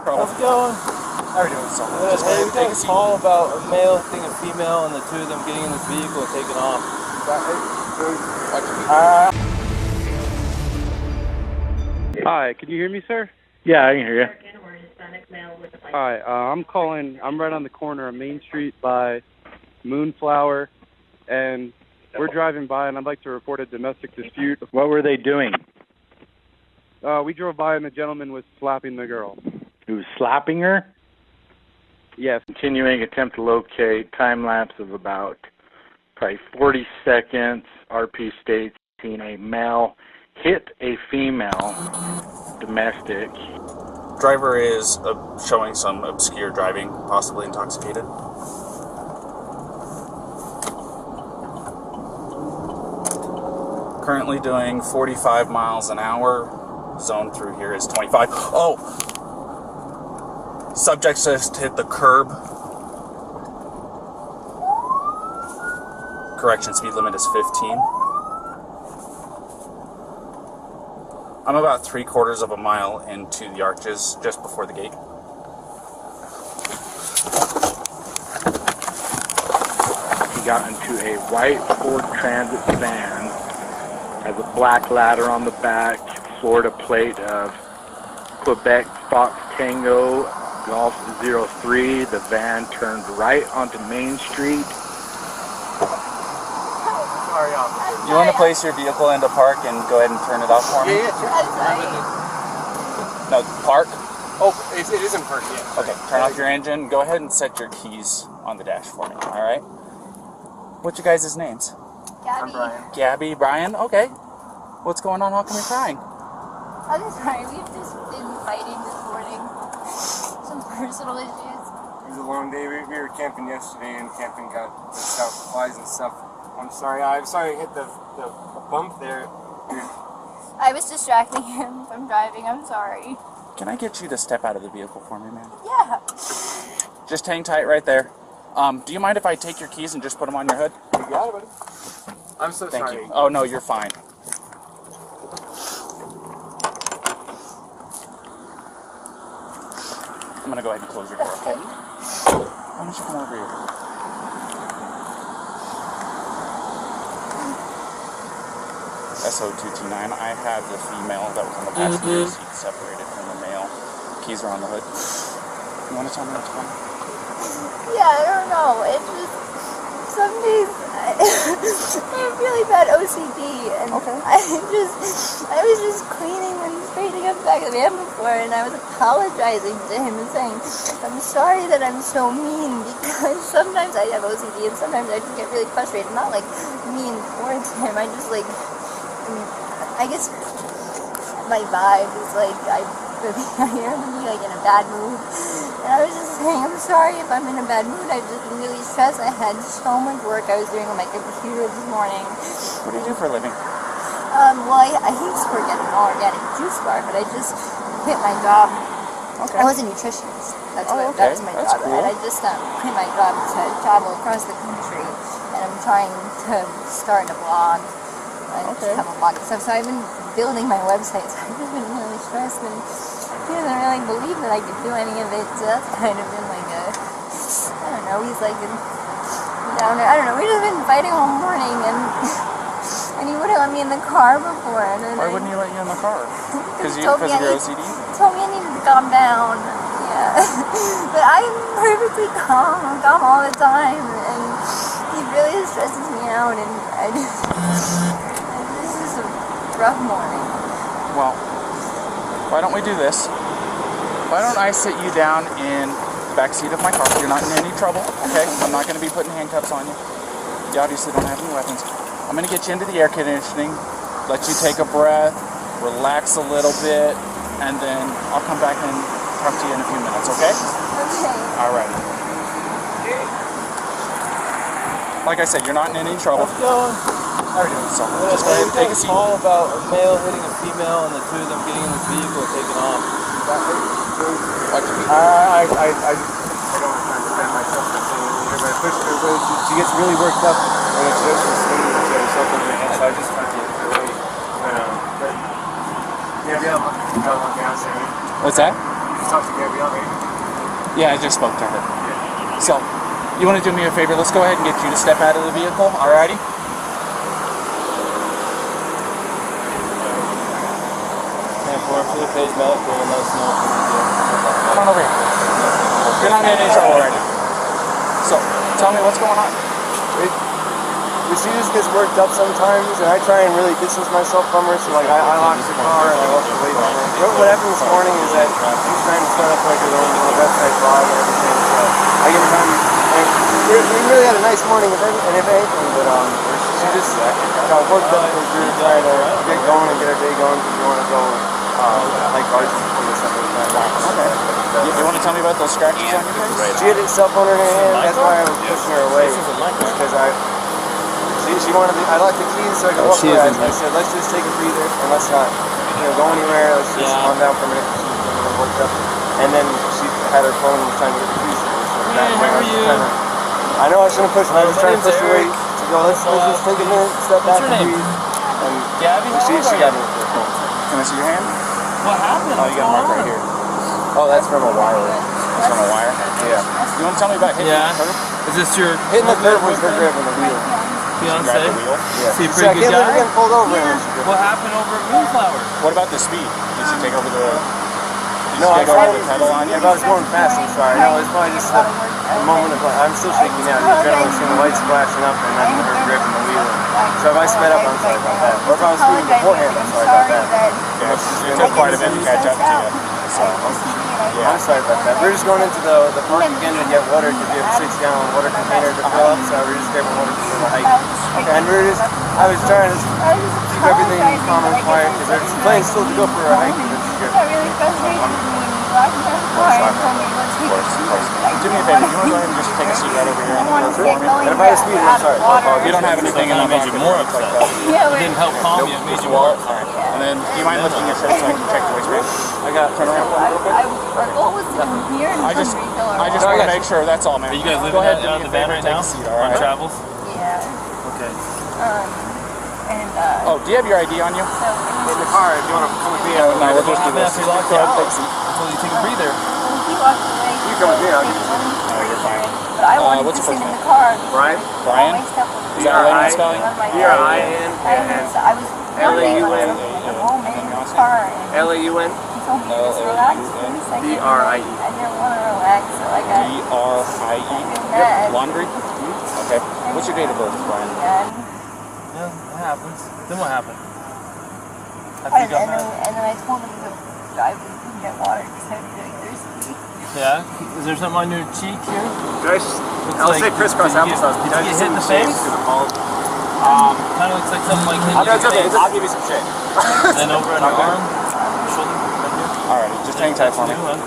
problem. How's it going? How are we doing, son? Good. Hey, we got a call about a male hitting a female and the two of them getting in this vehicle and taking off. Hi, can you hear me, sir? Yeah, I can hear you. Hi, I'm calling. I'm right on the corner of Main Street by Moonflower, and we're driving by, and I'd like to report a domestic dispute. What were they doing? We drove by, and the gentleman was slapping the girl. He was slapping her? Yes. Continuing attempt to locate, time lapse of about probably 40 seconds. RP states seen a male hit a female domestic. Driver is showing some obscure driving, possibly intoxicated. Currently doing 45 miles an hour. Zone through here is 25. Oh! Subject just hit the curb. Correction, speed limit is 15. I'm about 3/4 of a mile into the arches, just before the gate. He got into a white Ford Transit van, has a black ladder on the back, Florida plate of Quebec Fox Tango Golf 03. The van turned right onto Main Street. Sorry, officer. You want to place your vehicle into park and go ahead and turn it off for me? Yeah, sure. No, park? Oh, it is in park, yeah. Okay, turn off your engine. Go ahead and set your keys on the dash for me, alright? What's your guys' names? Gabby. I'm Brian. Gabby, Brian? Okay. What's going on? How come you're crying? I'm sorry, we've just been fighting this morning. Some personal issues. It was a long day. We were camping yesterday, and camping got the stuff, flies and stuff. I'm sorry I hit the bump there. I was distracting him from driving, I'm sorry. Can I get you to step out of the vehicle for me, man? Yeah. Just hang tight right there. Do you mind if I take your keys and just put them on your hood? You got it, buddy. I'm so Thank sorry. you. Oh, no, you're fine. I'm going to go ahead and close your door, okay? Why don't you come over here? SO229, I have the female that was on the passenger seat separated from the male. Keys are on the hood. You want to tell me what's going on? Yeah, I don't know. It's just, some days I have really bad OCD, and okay. I was just cleaning and straightening up the back of the van before, and I was apologizing to him and saying, I'm sorry that I'm so mean, because sometimes I have OCD, and sometimes I just get really frustrated. Not like mean towards him, I just like, I guess my vibe is like, I hear him be like in a bad mood. And I was just saying, I'm sorry if I'm in a bad mood. I've just been really stressed. I had so much work I was doing on my computer this morning. What do you do for a living? Well, I used to work at an all-organic juice bar, but I just quit my job. Okay. I was a nutritionist. That was my job. Cool. And I just quit my job to travel across the country. And I'm trying to start a blog. I just have a blog and stuff. So I've been building my website. So I've just been really stressed. And he doesn't really believe that I could do any of it. So that's kind of been like a, I don't know, he's like a downer. I don't know. We've just been fighting all morning. And he wouldn't let me in the car before. And then Why wouldn't he let you in the car? Because of your OCD? He told me I needed to calm down. Yeah. But I'm perfectly calm. I'm calm all the time. And he really stresses me out. And this is a rough morning. Well, why don't we do this? Why don't I sit you down in the back seat of my car? You're not in any trouble, okay? I'm not going to be putting handcuffs on you. You obviously don't have any weapons. I'm going to get you into the air conditioning, let you take a breath, relax a little bit, and then I'll come back and talk to you in a few minutes, okay? Okay. All right. Like I said, you're not in any trouble. How's it going? How are you doing, son? Good. Just go ahead and take a We got a seat. call about a male hitting a female and the two of them getting in this vehicle and taking off. I don't want to defend myself by saying anything, but I pushed her, but she gets really worked up when it's just saying to herself on her head, so I just kind of get really, but yeah, I'll down there. What's that? just talked to Gabby, right? Yeah, I just spoke to her. So, you want to do me a favor? Let's go ahead and get you to step out of the vehicle, alrighty? And for the page medic, we'll let us know. Come on over here. You're not in any trouble right now. So, tell me what's going on. She just gets worked up sometimes, and I try and really distance myself from her. So like I lock the car and I walk away from her. What happened this morning is that she's trying to start up like her own little website blog and everything. So I get time. We really had a nice morning, and if anything, but she just got worked up because we were trying to get going and get our day going because we want to go like cards or something like that. Okay. You want to tell me about those scratches on your face? She had her cell phone in her hand. That's why I was pushing her away because she wanted I locked the keys so I could walk away. I said, let's just take a breather and let's not go anywhere. Let's just calm down for a minute. She was getting worked up. And then she had her phone and was trying to get the keys. How are you? I know I shouldn't push her. I was trying to push her away to go, let's just take a minute, step back and breathe. And Gabby, she got me with her phone. Can I see your hand? What happened? Oh, you got a mark right here. Oh, that's from a wire. It's on a wire? Yeah. You want to tell me about hitting the curb? Is this your Hitting the curb was her grip on the wheel. fiance? Grab the wheel? Yeah. Is he a So I pretty can't good let her guy? get pulled over. And she What happened over at Moonflower? What about the speed? Did she take over the... No, I Did she take over the pedal on you? If I was going fast, I'm sorry. No, it's probably just the moment of... I'm still shaking now. The adrenaline, seeing the lights flashing up and then her grip on the wheel. So if I sped up, I'm sorry about that. Or if I was speeding beforehand, I'm sorry about that. Yeah, it took quite a bit to catch up to you. So, Yeah, I'm sorry about that. We're just going into the park again to get water because we have a 6-gallon water container to fill up, so we're just grabbing water for the hike. And I was trying to keep everything calm and quiet because there's plans still to go for a hike. That really frustrated me. Locked me in the car and told me to of course. Do me a favor, you want to go ahead and just take a seat right over here on the curb for me? And if I was speeding, I'm sorry. You don't have anything in the Made you pocket more or anything upset. like that. Yeah, It didn't help calm you, it made you more upset. And then, do you mind lifting your shirt so I can check the waistband? I got turn around a little bit. our goal was to come here and I just refill our want to make sure, that's all, man. Are you guys Go living ahead, out do me of a the van favor, right take now? a seat, On alright? travels? Yeah. Okay. And Oh, do you have your ID on you? so In the car, if you want to come with me, No, we'll just do this. After you locked Go ahead, out. take a seat. Well, you take a breather. he walked away. You come with me, I'll take one. No, you're fine. But I wanted what's to your sit first in name? the car. Brian? Brian? All my stuff was Is that how you spelling? on my B-R-I-N I was L-A-U-N. at home in the car and L-A-U-N. he told me to just relax for a second. B-R-I-E. I didn't want to relax, so I got B-R-I-E? mad. Laundry? Okay. What's your date of birth, Brian? mad. Yeah, that happens. Then what happened? After you And got then, mad? and then I told him to drive and get water because I was really thirsty. Yeah? Is there something on your cheek here? I'll say crisscross did you get- applesauce. did you get hit in the face? Kind of looks like something like hit I'll in the face. give you some shit. Then over an arm, shoulder, right here. Alright, just hang tight for me. New one.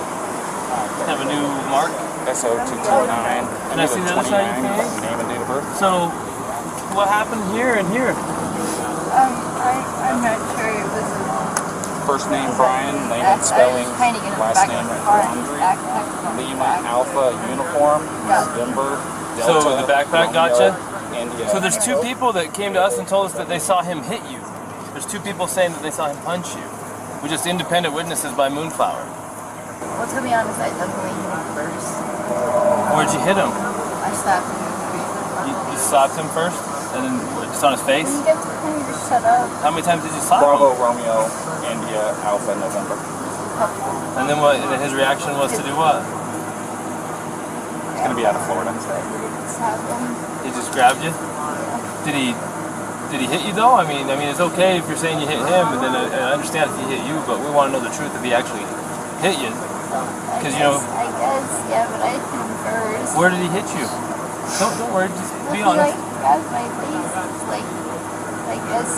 Have a new mark. SO229. Can I see the other side of your face? Name and date of birth. So, what happened here and here? I'm not sure it was First name Brian, name and spelling, trying to get him last back name in the car and Laundrie, backpack. Lima Alpha Uniform, November, Delta, So the backpack gotcha? India. So there's two people that came to us and told us that they saw him hit you. There's two people saying that they saw him punch you. We're just independent witnesses by Moonflower. Well, to be honest, I definitely hit him first. Where'd you hit him? I slapped him in the face. You slapped him first? And then what, just on his face? You get to tell me to shut up. How many times did you slap Bravo, him? Romeo, India, Alpha, November. And then what? And his reaction was to do what? It's going to be out of Florida. So I didn't slap him. He just grabbed you? Did he hit you though? I mean, it's okay if you're saying you hit him, but then I understand if he hit you, but we want to know the truth if he actually hit you. Because you know, I guess, yeah, but I hit him first. where did he hit you? Don't worry, just But be he honest. like grabbed my face, like, I guess.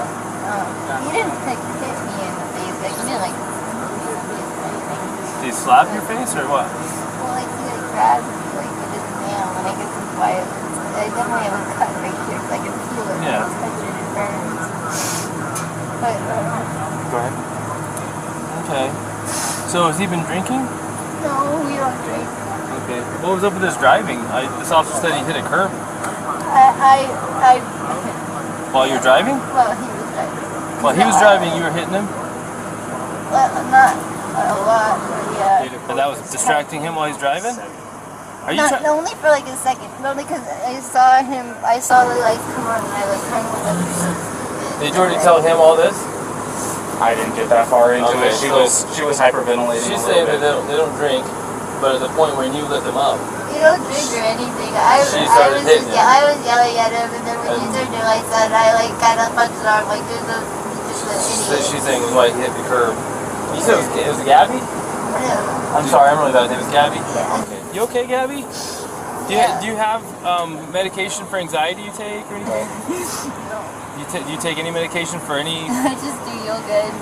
He didn't like hit me in the face, like he didn't like push me or anything. Did he slap your face or what? Well, like he like grabbed me like with his nail, and I get some violence. I definitely have a cut right here because I can feel it. Yeah. When I touch it, it burns. But Go ahead. Okay. So has he been drinking? no, we don't drink. Okay. What was up with his driving? This officer said he hit a curb I while you were driving. well, he was driving. While he was driving, you were hitting him. Well, not a lot, yeah. And that was distracting him while he's driving? Are you Not only for like a second, but only because I saw the lights come on and I like kind of was Did you already tell him all this? I didn't get that far into Okay, it. so She was hyperventilating. She's a saying little that bit. they don't drink, but at the point where you lit them up. You don't drink or anything. She started hitting him. I was yelling at him, and then when you turned your lights on, I like kind of punched his arm, like just an idiot. She's saying it was why he hit the curb. You said it was Gabby? Yeah. I'm sorry, I'm really bad. It was Gabby? Yeah. Okay. You okay, Gabby? Do you have medication for anxiety you take or anything? Do you take any medication for any I just do yoga and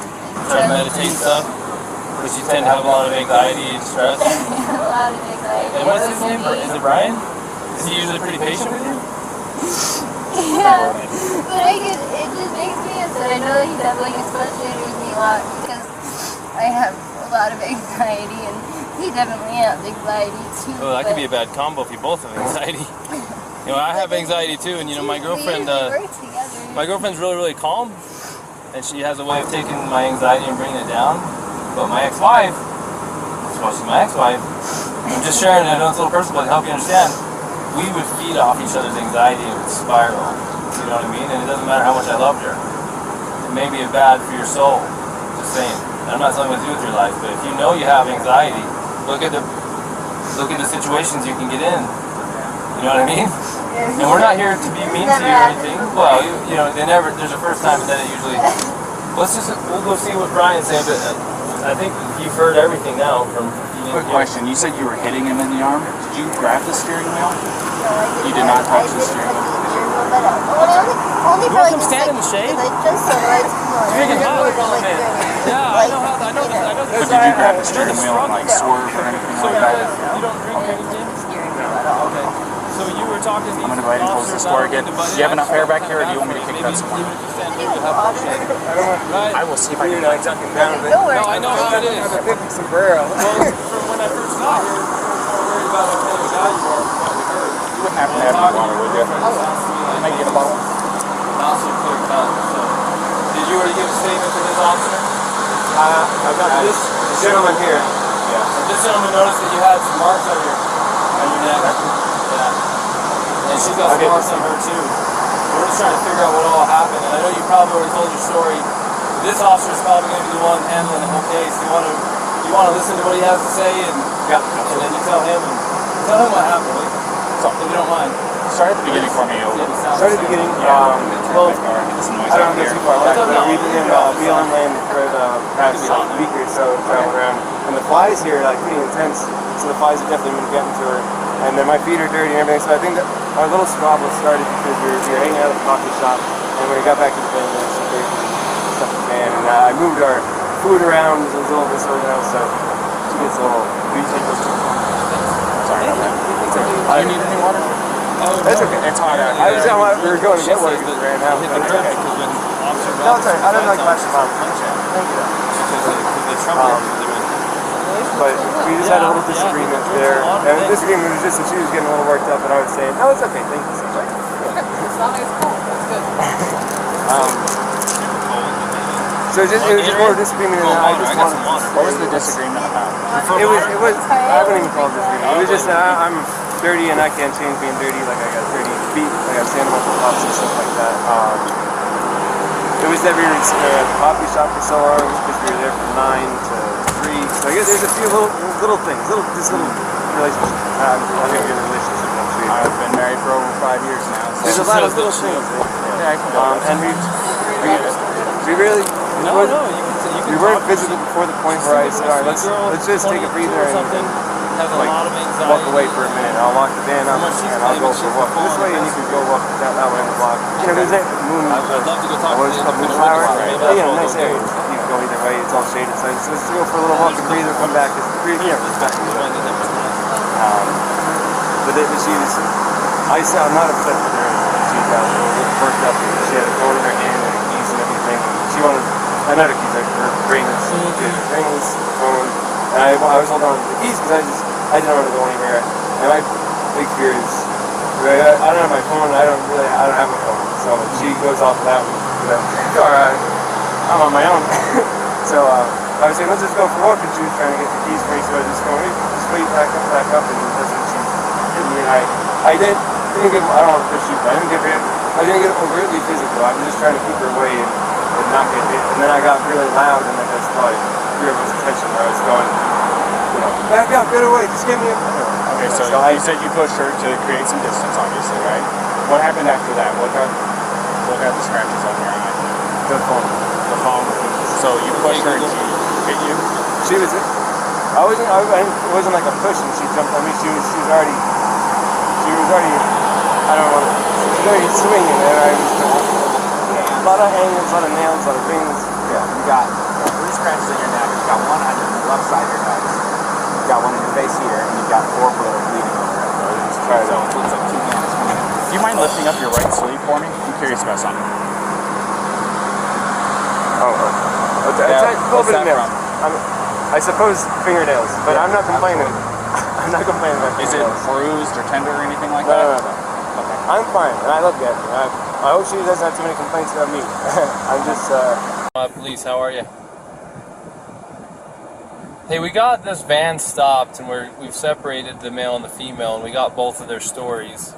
try to meditate stuff? Because you tend to have a lot of anxiety and stress. a lot of anxiety. And what's his name? Is it Brian? Is he usually pretty patient with you? Yeah, but it just makes me upset. I know he definitely gets frustrated with me a lot because I have a lot of anxiety and he definitely has anxiety too. Oh, that could be a bad combo if you both have anxiety. You know, I have anxiety too, and you know, my girlfriend, my girlfriend's really, really calm, and she has a way of taking my anxiety and bringing it down. But my ex-wife, she's my ex-wife, I'm just sharing it. I know it's a little personal, but to help you understand, we would feed off each other's anxiety and it would spiral. You know what I mean? And it doesn't matter how much I loved her. It may be bad for your soul. Just saying. And I'm not telling you what to do with your life, but if you know you have anxiety, look at the situations you can get in. You know what I mean? And we're not here to be mean to you or anything. Well, you know, there's a first time, and then it usually. We'll go see what Brian's saying, but I think you've heard everything now from. Quick question. You said you were hitting him in the arm. Did you grab the steering wheel? No, I didn't. You did not touch the steering wheel. Only for like come stand in the shade? I just saw the lights come on. You're getting hot. Yeah, I know. But did you grab the steering wheel and like swerve or anything So like that? you don't drink anything? Okay. So you were talking to I'm going to go ahead and close this door again. Do you have enough air back here, or do you want me to kick it up some more? I will see if I can find something. Don't worry. No, I know how it is. I'm a big sombrero. Well, from when I first got here, we were worried about what kind of guy you are. You wouldn't happen to have any water, would you? Can I get a bottle? Also clear cut. So, did you already give a statement to this officer? I've got this gentleman here. Yeah. This gentleman noticed that you had some marks on your neck. Yeah. And she's got some marks on her too. We're just trying to figure out what all happened. And I know you probably already told your story. This officer is probably going to be the one handling the whole case. You want to listen to what he has to say, and then you tell him what happened. If you don't mind. Start at the beginning for me, over. Start at the beginning. Well, I don't go too far back, but we did in BLM land for the past week or so, traveling around. And the flies here are like pretty intense, so the flies have definitely been getting to her. And then my feet are dirty and everything, so I think that our little squabble started because we were hanging out at the coffee shop, and when we got back to the van, there was some dirt and stuff in the van, and I moved our food around, it was a little disorganized, so she gets a little... Sorry about that. Do you need any water? That's okay. It's hot out I here. was telling we were going to get one right now. Hit the But it's curb okay. because when Officer No, it's alright. I don't like Robinson much about it. Thank you. because the trumpet. But we just had a little disagreement there. And the disagreement was just that she was getting a little worked up, and I was saying, "No, it's okay. Thank you so much." So it was just more disagreement, and I just wanted. What was the disagreement about? It was. I wouldn't even call it disagreement. It was just I'm dirty and I can't change being dirty. Like I got dirty feet, I got sandal pops and stuff like that. It was that we were at the coffee shop for so long because we were there from 9 to 3. So I guess there's a few little things, little relationship. I'm gonna get a relationship next week. I've been married for over 5 years now. So There's a lot of little things. Yeah, I can go. And we really we weren't visited before the point where I said, all right, let's just take a breather and like walk away for a minute. I'll lock the van up and I'll go for a walk this way, and you can go walk that way on the block. You know, there's that moon. What is it called, Moonflower? You know, nice area. You can go either way. It's all shaded. So let's go for a little walk and breathe or come back. But I'm not upset with her. She got a little worked up. She had a phone in her hand and keys and everything. She wanted, not her keys, her bracelets. She had rings, phone. And I was holding on to the keys because I didn't want to go anywhere. And my big fear is, I don't have my phone. I don't have my phone. So she goes off without me. I'm on my own. So I I was saying, let's just go for a walk, and she was trying to get the keys for me, so I was just going, hey, just wait, back up, and that's when she hit me, and I didn't get, I don't want to push you, but I didn't get overtly physical. I'm just trying to keep her away and not get hit. And then I got really loud, and I just probably drew everyone's attention where I was going, back up, get away, just give me a... Okay, so you said you pushed her to create some distance, obviously, right? What happened after that? What got the scratches on your eye? The phone. The phone. So you pushed her and she hit you? She was... it wasn't like a push and she jumped on me. She was already... I don't know. She was already swinging, and I was... a lot of angles, a lot of nails, a lot of things. Yeah, you got 3 scratches in your neck. You got 1 on your left side of your neck. You got 1 in your face here, and you got 4 that are bleeding over it. So it's like 2 hands. Do you mind lifting up your right sleeve for me? I'm curious about something. It's a little bit of nails. I suppose fingernails, but I'm not complaining. I'm not complaining about Is it fingernails. bruised or tender or anything like No. that? Okay. I'm fine, and I love Gabby. I hope she doesn't have too many complaints about me. I'm just, Police, how are you? Hey, we got this van stopped, and we've separated the male and the female, and we got both of their stories.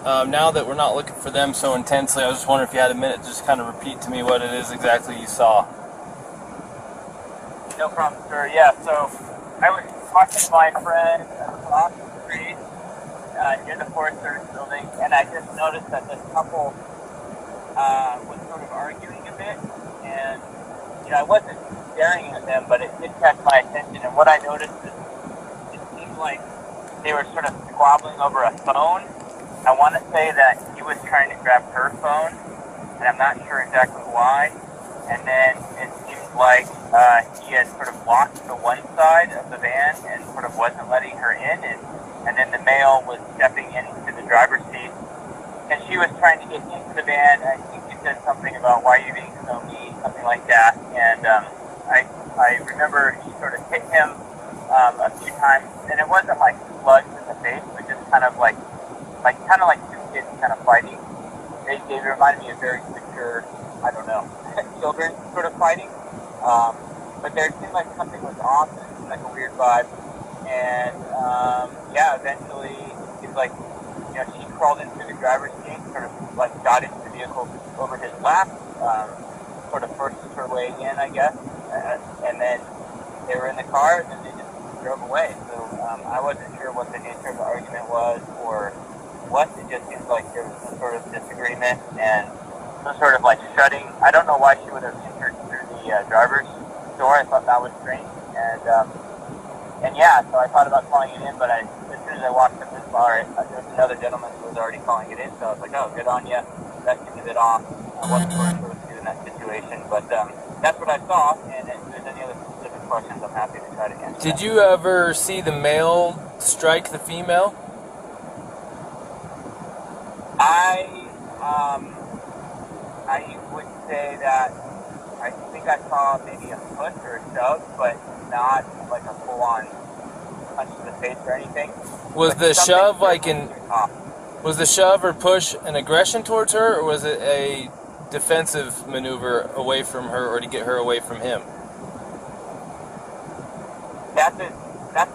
Now that we're not looking for them so intensely, I was just wondering if you had a minute to just kind of repeat to me what it is exactly you saw. No problem, sir. Yeah, so I was talking to my friend across the street near the Forest Service building, and I just noticed that this couple was sort of arguing a bit, and I wasn't staring at them, but it did catch my attention, and what I noticed is it seemed like they were sort of squabbling over a phone. I want to say that he was trying to grab her phone, and I'm not sure exactly why. And then it seemed like he had sort of blocked the one side of the van and sort of wasn't letting her in, and then the male was stepping into the driver's seat, and she was trying to get into the van, and I think he said something about, why are you being so mean, something like that, and I remember she sort of hit him a few times, and it wasn't like slugs in the face, but just kind of like 2 kids kind of fighting. They reminded me of very secure, I don't know, children sort of fighting. But there seemed like something was off, and it seemed like a weird vibe. And eventually he's like, she crawled into the driver's seat, sort of like got into the vehicle over his lap, sort of forced her way in, I guess. And then they were in the car, and then they just drove away. So I wasn't sure what the nature of the argument was or what. It just seems like there was some sort of disagreement and some sort of like shutting. I don't know why she would have entered through the driver's door. I thought that was strange. So I thought about calling it in, but as soon as I walked up this bar, there was another gentleman who was already calling it in, so I was like, oh, good on you. That seemed a bit off. I wasn't sure what to do in that situation, but that's what I saw, and if there's any other specific questions, I'm happy to try to answer. Did you ever see the male strike the female? I would say that I think I saw maybe a push or a shove, but not like a full-on punch to the face or anything. Was the shove was the shove or push an aggression towards her, or was it a defensive maneuver away from her, or to get her away from him? That's a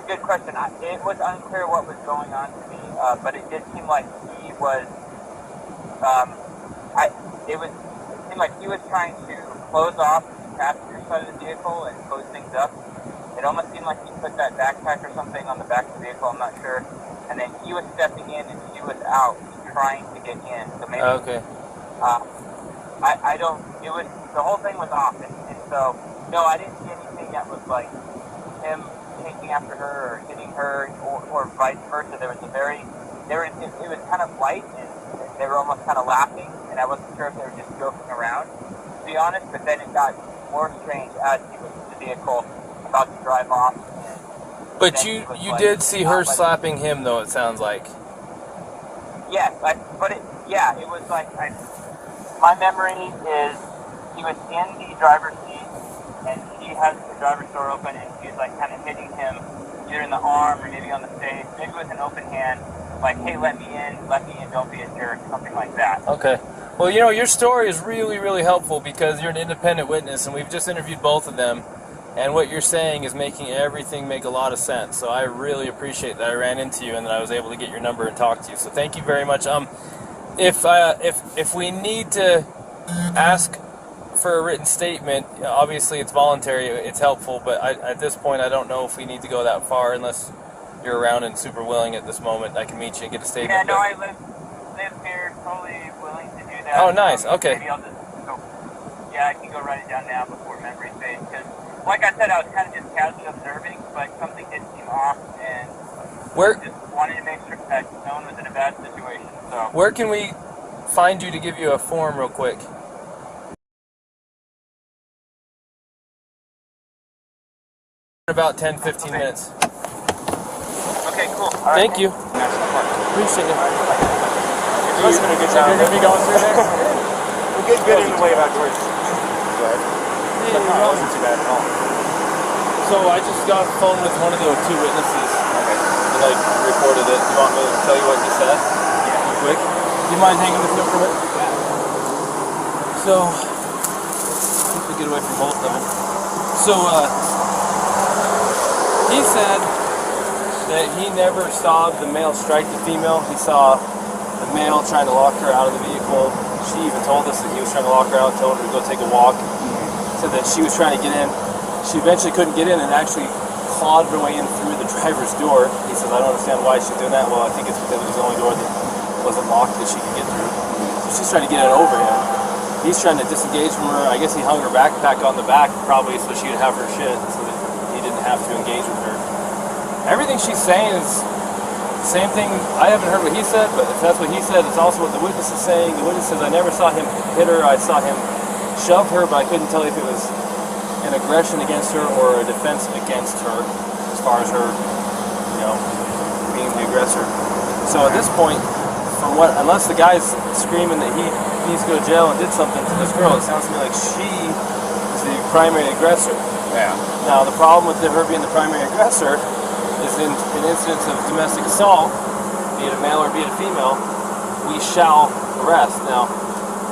good question. It was unclear what was going on to me, but it did seem like he was. It seemed like he was trying to close off the passenger side of the vehicle and close things up. It almost seemed like he put that backpack or something on the back of the vehicle, I'm not sure. And then he was stepping in and she was out trying to get in. So maybe, okay. I don't, the whole thing was off. And so, no, I didn't see anything that was like him chasing after her or hitting her or vice versa. It was kind of light and they were almost kind of laughing, and I wasn't sure if they were just joking around, to be honest, but then it got more strange as he was in the vehicle about to drive off. But you did see her slapping him, though, it sounds like. Yes, it was like, my memory is he was in the driver's seat, and she has the driver's door open, and she's like kind of hitting him either in the arm or maybe on the face, maybe with an open hand, like, hey, let me in, don't be a jerk, something like that. Okay. Well, your story is really, really helpful because you're an independent witness, and we've just interviewed both of them. And what you're saying is making everything make a lot of sense. So I really appreciate that I ran into you and that I was able to get your number and talk to you. So thank you very much. If we need to ask for a written statement, obviously it's voluntary, it's helpful, but at this point I don't know if we need to go that far unless you're around and super willing at this moment. I can meet you and get a statement. Yeah, no, I live here, totally willing to do that. Oh, nice. Okay. Maybe I'll just go. Yeah, I can go write it down now before memory fades, because like I said, I was kind of just casually observing, but something did seem off, and just wanted to make sure that no one was in a bad situation. So where can we find you to give you a form real quick? About 10-15 minutes. okay, cool. Thank you. Appreciate it. You're doing a good job. You're going to be going through there? We'll get good in the way about George. Go ahead. Hey, No, it wasn't too bad at all. So I just got a phone with one of the two witnesses. Okay. And I reported it. You want me to tell you what he said? Yeah. Real quick. Do you mind hanging with me for a minute? So, let me get away from both of them. So, he said that he never saw the male strike the female. He saw the male trying to lock her out of the vehicle. She even told us that he was trying to lock her out, told her to go take a walk. Said that she was trying to get in. She eventually couldn't get in and actually clawed her way in through the driver's door. He says, I don't understand why she's doing that. Well, I think it's because it was the only door that wasn't locked that she could get through. So she's trying to get it over him. He's trying to disengage from her. I guess he hung her backpack on the back probably so she could have her shit so that he didn't have to engage with her. Everything she's saying is the same thing. I haven't heard what he said, but if that's what he said, it's also what the witness is saying. The witness says, I never saw him hit her. I saw him shove her, but I couldn't tell if it was an aggression against her or a defense against her as far as her, being the aggressor. So at this point, unless the guy's screaming that he needs to go to jail and did something to this girl, it sounds to me like she is the primary aggressor. Yeah. Now, the problem with her being the primary aggressor is in incidents of domestic assault, be it a male or be it a female, we shall arrest. Now,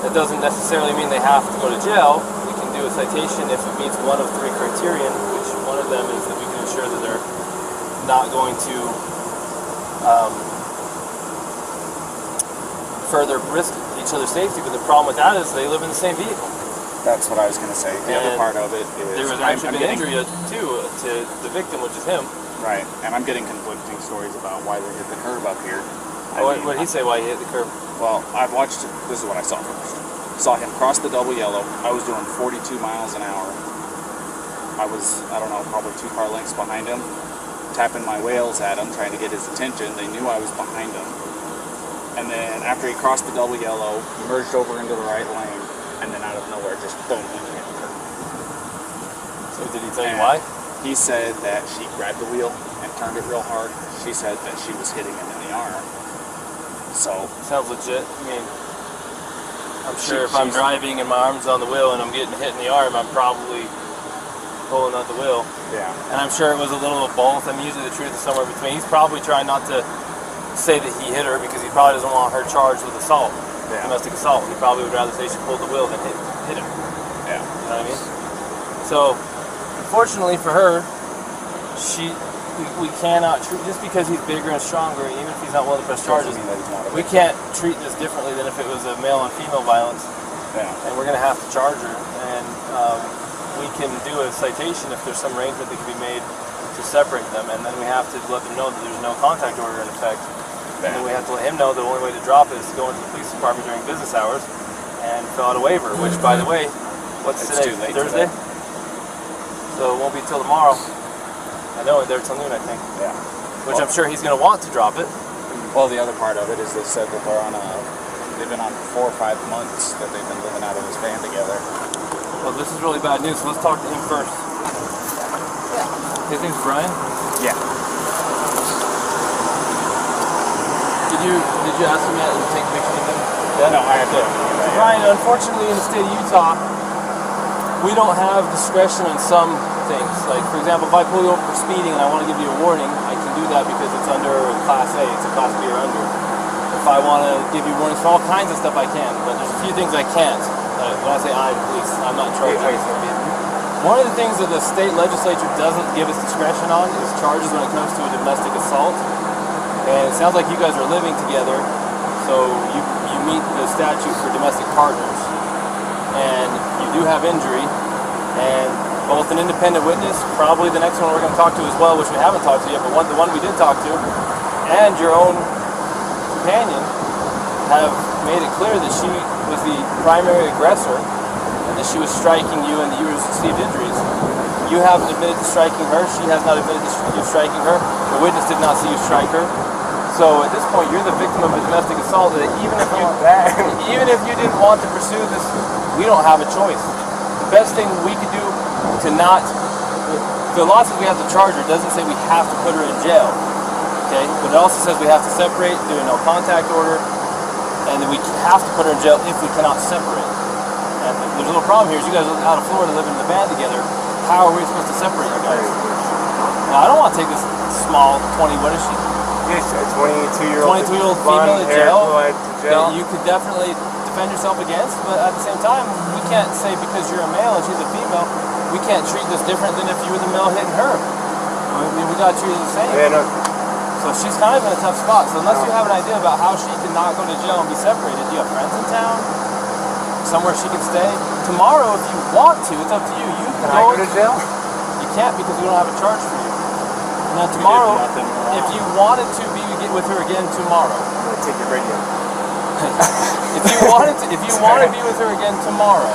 that doesn't necessarily mean they have to go to jail. We can do a citation if it meets one of three criterion, which one of them is that we can ensure that they're not going to further risk each other's safety. But the problem with that is they live in the same vehicle. that's what I was going to say. The other part of it is there was actually an injury too to the victim, which is him. Right, and I'm getting conflicting stories about why they hit the curb up here. What did he say why he hit the curb? Well, I've watched it. This is what I saw first. Saw him cross the double yellow. I was doing 42 miles an hour. I was, I don't know, probably 2 car lengths behind him, tapping my wheels at him, trying to get his attention. They knew I was behind him. And then after he crossed the double yellow, he merged over into the right lane, and then out of nowhere, just boom, he hit the curb. So did he tell you why? He said that she grabbed the wheel and turned it real hard. She said that she was hitting him in the arm. So sounds legit. I mean, I'm sure if I'm driving and my arm's on the wheel and I'm getting hit in the arm, I'm probably pulling out the wheel. Yeah. And I'm sure it was a little of both. I mean, usually the truth is somewhere between. He's probably trying not to say that he hit her because he probably doesn't want her charged with assault, domestic assault. He probably would rather say she pulled the wheel than hit him. Yeah. You know what I mean? So, unfortunately for her, we cannot treat, just because he's bigger and stronger, even if he's not willing to press charges, we can't treat this differently than if it was a male and female violence. Yeah. And we're going to have to charge her. And we can do a citation if there's some arrangement that can be made to separate them. And then we have to let them know that there's no contact order in effect. And then we have to let him know the only way to drop it is to go into the police department during business hours and fill out a waiver, which, by the way, what's today? Thursday? So it won't be till tomorrow. I know, they're till noon, I think. Yeah. Which I'm sure he's going to want to drop it. Well, the other part of it is they said that they've been on 4 or 5 months that they've been living out of this van together. Well, this is really bad news, so let's talk to him first. His name's Brian? Yeah. Did you ask him yet to take pictures of him? Yeah? No, I have to. So Brian, unfortunately in the state of Utah, we don't have discretion on some things. Like, for example, if I pull you over for speeding and I want to give you a warning, I can do that because it's under Class A, it's a Class B or under. If I want to give you warnings for all kinds of stuff, I can. But there's a few things I can't. When I say I, police, I'm not in charge. One of the things that the state legislature doesn't give us discretion on is charges when it comes to a domestic assault. And it sounds like you guys are living together, so you meet the statute for domestic partners. And you do have injury, and both an independent witness, probably the next one we're going to talk to as well, which we haven't talked to yet, but the one we did talk to, and your own companion have made it clear that she was the primary aggressor, and that she was striking you and that you received injuries. You haven't admitted to striking her. She has not admitted to you striking her. The witness did not see you strike her. So at this point, you're the victim of a domestic assault. That even if you didn't want to pursue this, we don't have a choice. The best thing we could do to not, the law says we have to charge her. It doesn't say we have to put her in jail. Okay, but it also says we have to separate, do a no contact order, and then we have to put her in jail if we cannot separate. And there's a little problem here is you guys are out of Florida living in the van together. How are we supposed to separate you guys? Now, I don't want to take this small 20, what is she? Yes, a 22-year-old female in jail that you could definitely defend yourself against, but at the same time, we can't say because you're a male and she's a female, we can't treat this different than if you were the male hitting her. I mean, we got to treat it the same. Yeah, no. So she's kind of in a tough spot. So unless you have an idea about how she can not go to jail and be separated, do you have friends in town? Somewhere she can stay? Tomorrow, if you want to, it's up to you. You can go to jail? You can't because we don't have a charge for you. Now tomorrow, if you wanted to get with her again tomorrow, I'm gonna take your radio. if you want to be with her again tomorrow,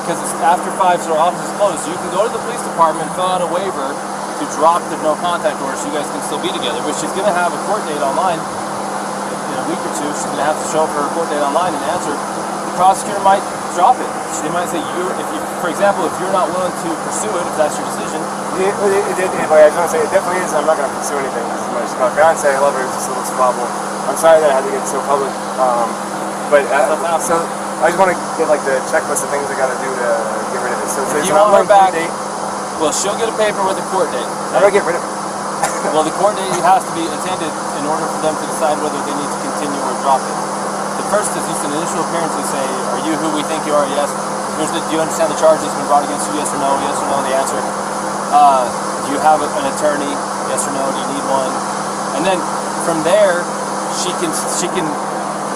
because it's after 5, so our office is closed, you can go to the police department, fill out a waiver to drop the no contact order, so you guys can still be together. But she's going to have a court date online in a week or two. She's going to have to show up for her court date online and answer. The prosecutor might drop it. They might say, for example, if you're not willing to pursue it, if that's your decision. I was going to say, it definitely is. I'm not going to pursue anything. This is my fiance. I love her. It's just a little squabble. I'm sorry that I had to get so public. So I just want to get like the checklist of things I got to do to get rid of it. So if you want her back, well, she'll get a paper with a court date. How do I get rid of it? Well, the court date has to be attended in order for them to decide whether they need to continue or drop it. The first is just an initial appearance to say, are you who we think you are? Yes. Do you understand the charge that's been brought against you? Yes or no? Yes or no? The answer. Do you have an attorney? Yes or no? Do you need one? And then from there, she can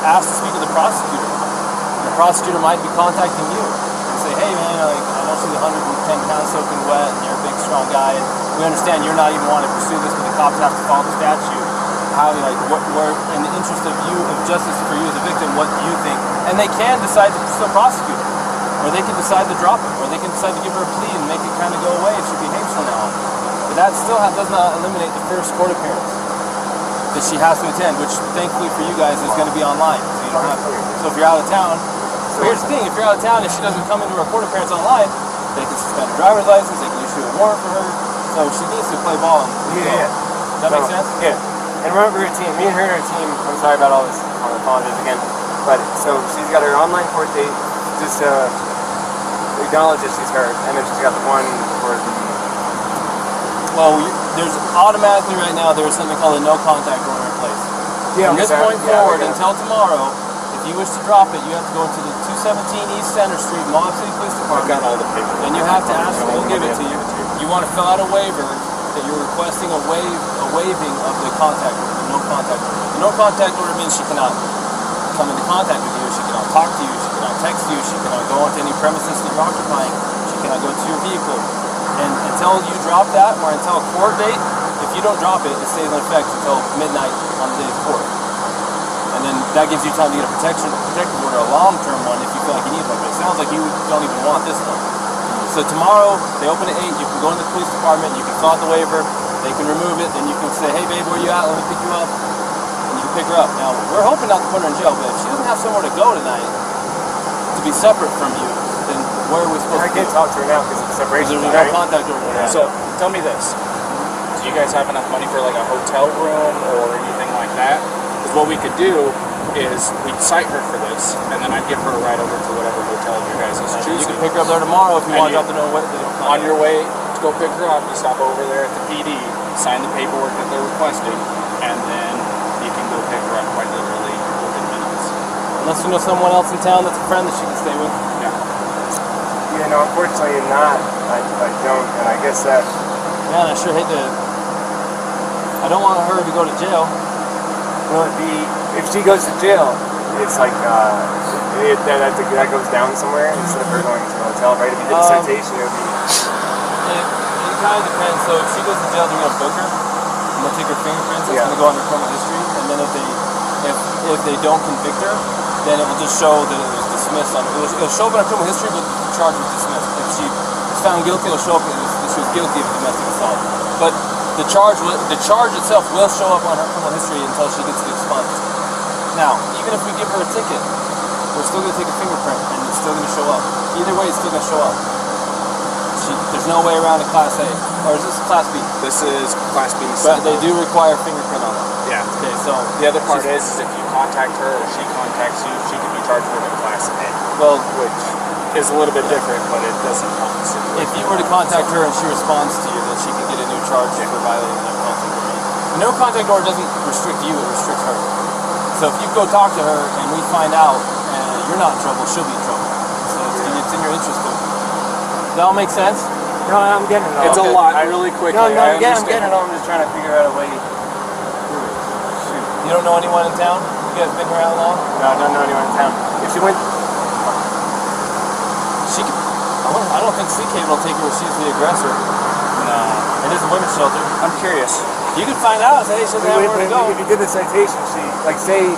ask to speak to the prosecutor. And the prosecutor might be contacting you and say, hey man, I know she's 110 pounds soaking wet, and you're a big strong guy, and we understand you're not even wanting to pursue this, but the cops have to follow the statute. How, we're in the interest of you, of justice for you as a victim, what do you think? And they can decide to still prosecute her, or they can decide to drop it, or they can decide to give her a plea and make it kind of go away if she behaves from now on. But that still does not eliminate the first court appearance that she has to attend, which thankfully for you guys is going to be online. So you don't have to. So if you're out of town, here's the thing: if you're out of town and she doesn't come into her court appearance online, they can suspend her driver's license, they can issue a warrant for her. So she needs to play ball. Yeah. Does that make sense? Yeah. And remember her team, me and her and her team, I'm sorry about all this, I apologize again, but so she's got her online court date, just acknowledge that she's hurt, and then she's got the one for the... Well, there's automatically right now, there's something called a no contact order in place. Yeah, from this point forward until tomorrow, if you wish to drop it, you have to go to the 217 East Center Street, Moab City Police Department. I've got all the paperwork. And you have to ask them to give it to you. You want to fill out a waiver that you're requesting a waiving of the contact order, the no contact order. The no contact order means she cannot come into contact with you, she cannot talk to you, she cannot text you, she cannot go onto any premises that you're occupying, she cannot go to your vehicle. And until you drop that, or until a court date, if you don't drop it, it stays in effect until midnight on the day of court. And then that gives you time to get a protective order, a long-term one, if you feel like you need one. But it sounds like you don't even want this one. So tomorrow, they open at 8, you can go in the police department, you can fill out the waiver, they can remove it, then you can say, hey babe, where you at? Let me pick you up. And you can pick her up. Now, we're hoping not to put her in jail, but if she doesn't have somewhere to go tonight, to be separate from you, then where are we supposed to go? I can't talk to her now because it's separation. There's no contact order. Yeah. So, tell me this. Do you guys have enough money for like a hotel room or anything like that? Because what we could do is we'd cite her for this, and then I'd give her a ride over to whatever hotel you guys is choosing. You can pick her up there tomorrow if you want to know what. On your way to go pick her up, you stop over there at the PD, sign the paperwork that they're requesting, and then you can go pick her up quite literally within minutes. Unless you know someone else in town that's a friend that she can stay with. Yeah. Yeah, no, unfortunately not. I don't, and I guess that... Man, I sure hate to... I don't want her to go to jail. Will it be... If she goes to jail, it's like, that goes down somewhere instead of her going to a hotel, right? If you did a citation, it would be... It kind of depends. So if she goes to jail, they're going to book her, and they'll take her fingerprints, it's going to go on her criminal history, and then if they don't convict her, then it will just show that it was dismissed. It'll show up in her criminal history, but the charge was dismissed. If she was found guilty, it'll show up that she was guilty of domestic assault. But the charge itself will show up on her criminal history until she gets expunged. Now, even if we give her a ticket, we're still going to take a fingerprint, and it's still going to show up. Either way, it's still going to show up. There's no way around a Class A. Or is this Class B? This is Class B. But they do require fingerprint on it. Yeah. Okay, so... The other part is if you contact her or she contacts you, she can be charged with a Class A. Well, which is a little bit different, but it doesn't help the situation. If you were to contact her and she responds to you, then she can get a new charge for violating the no contact order. The no contact order doesn't restrict you, it restricts her. So if you go talk to her and we find out you're not in trouble, she'll be in trouble. So it's in your interest to. Does that all make sense? No, I'm getting it all. It's a lot, really quickly. No, I'm getting it all. I'm just trying to figure out a way. You don't know anyone in town? You guys been here how long? No, I don't know anyone in town. If she went... I don't think CK will take her if she's the aggressor. No. It is a women's shelter. I'm curious. You could find out. Say, she doesn't have where to go. If you did the citation, say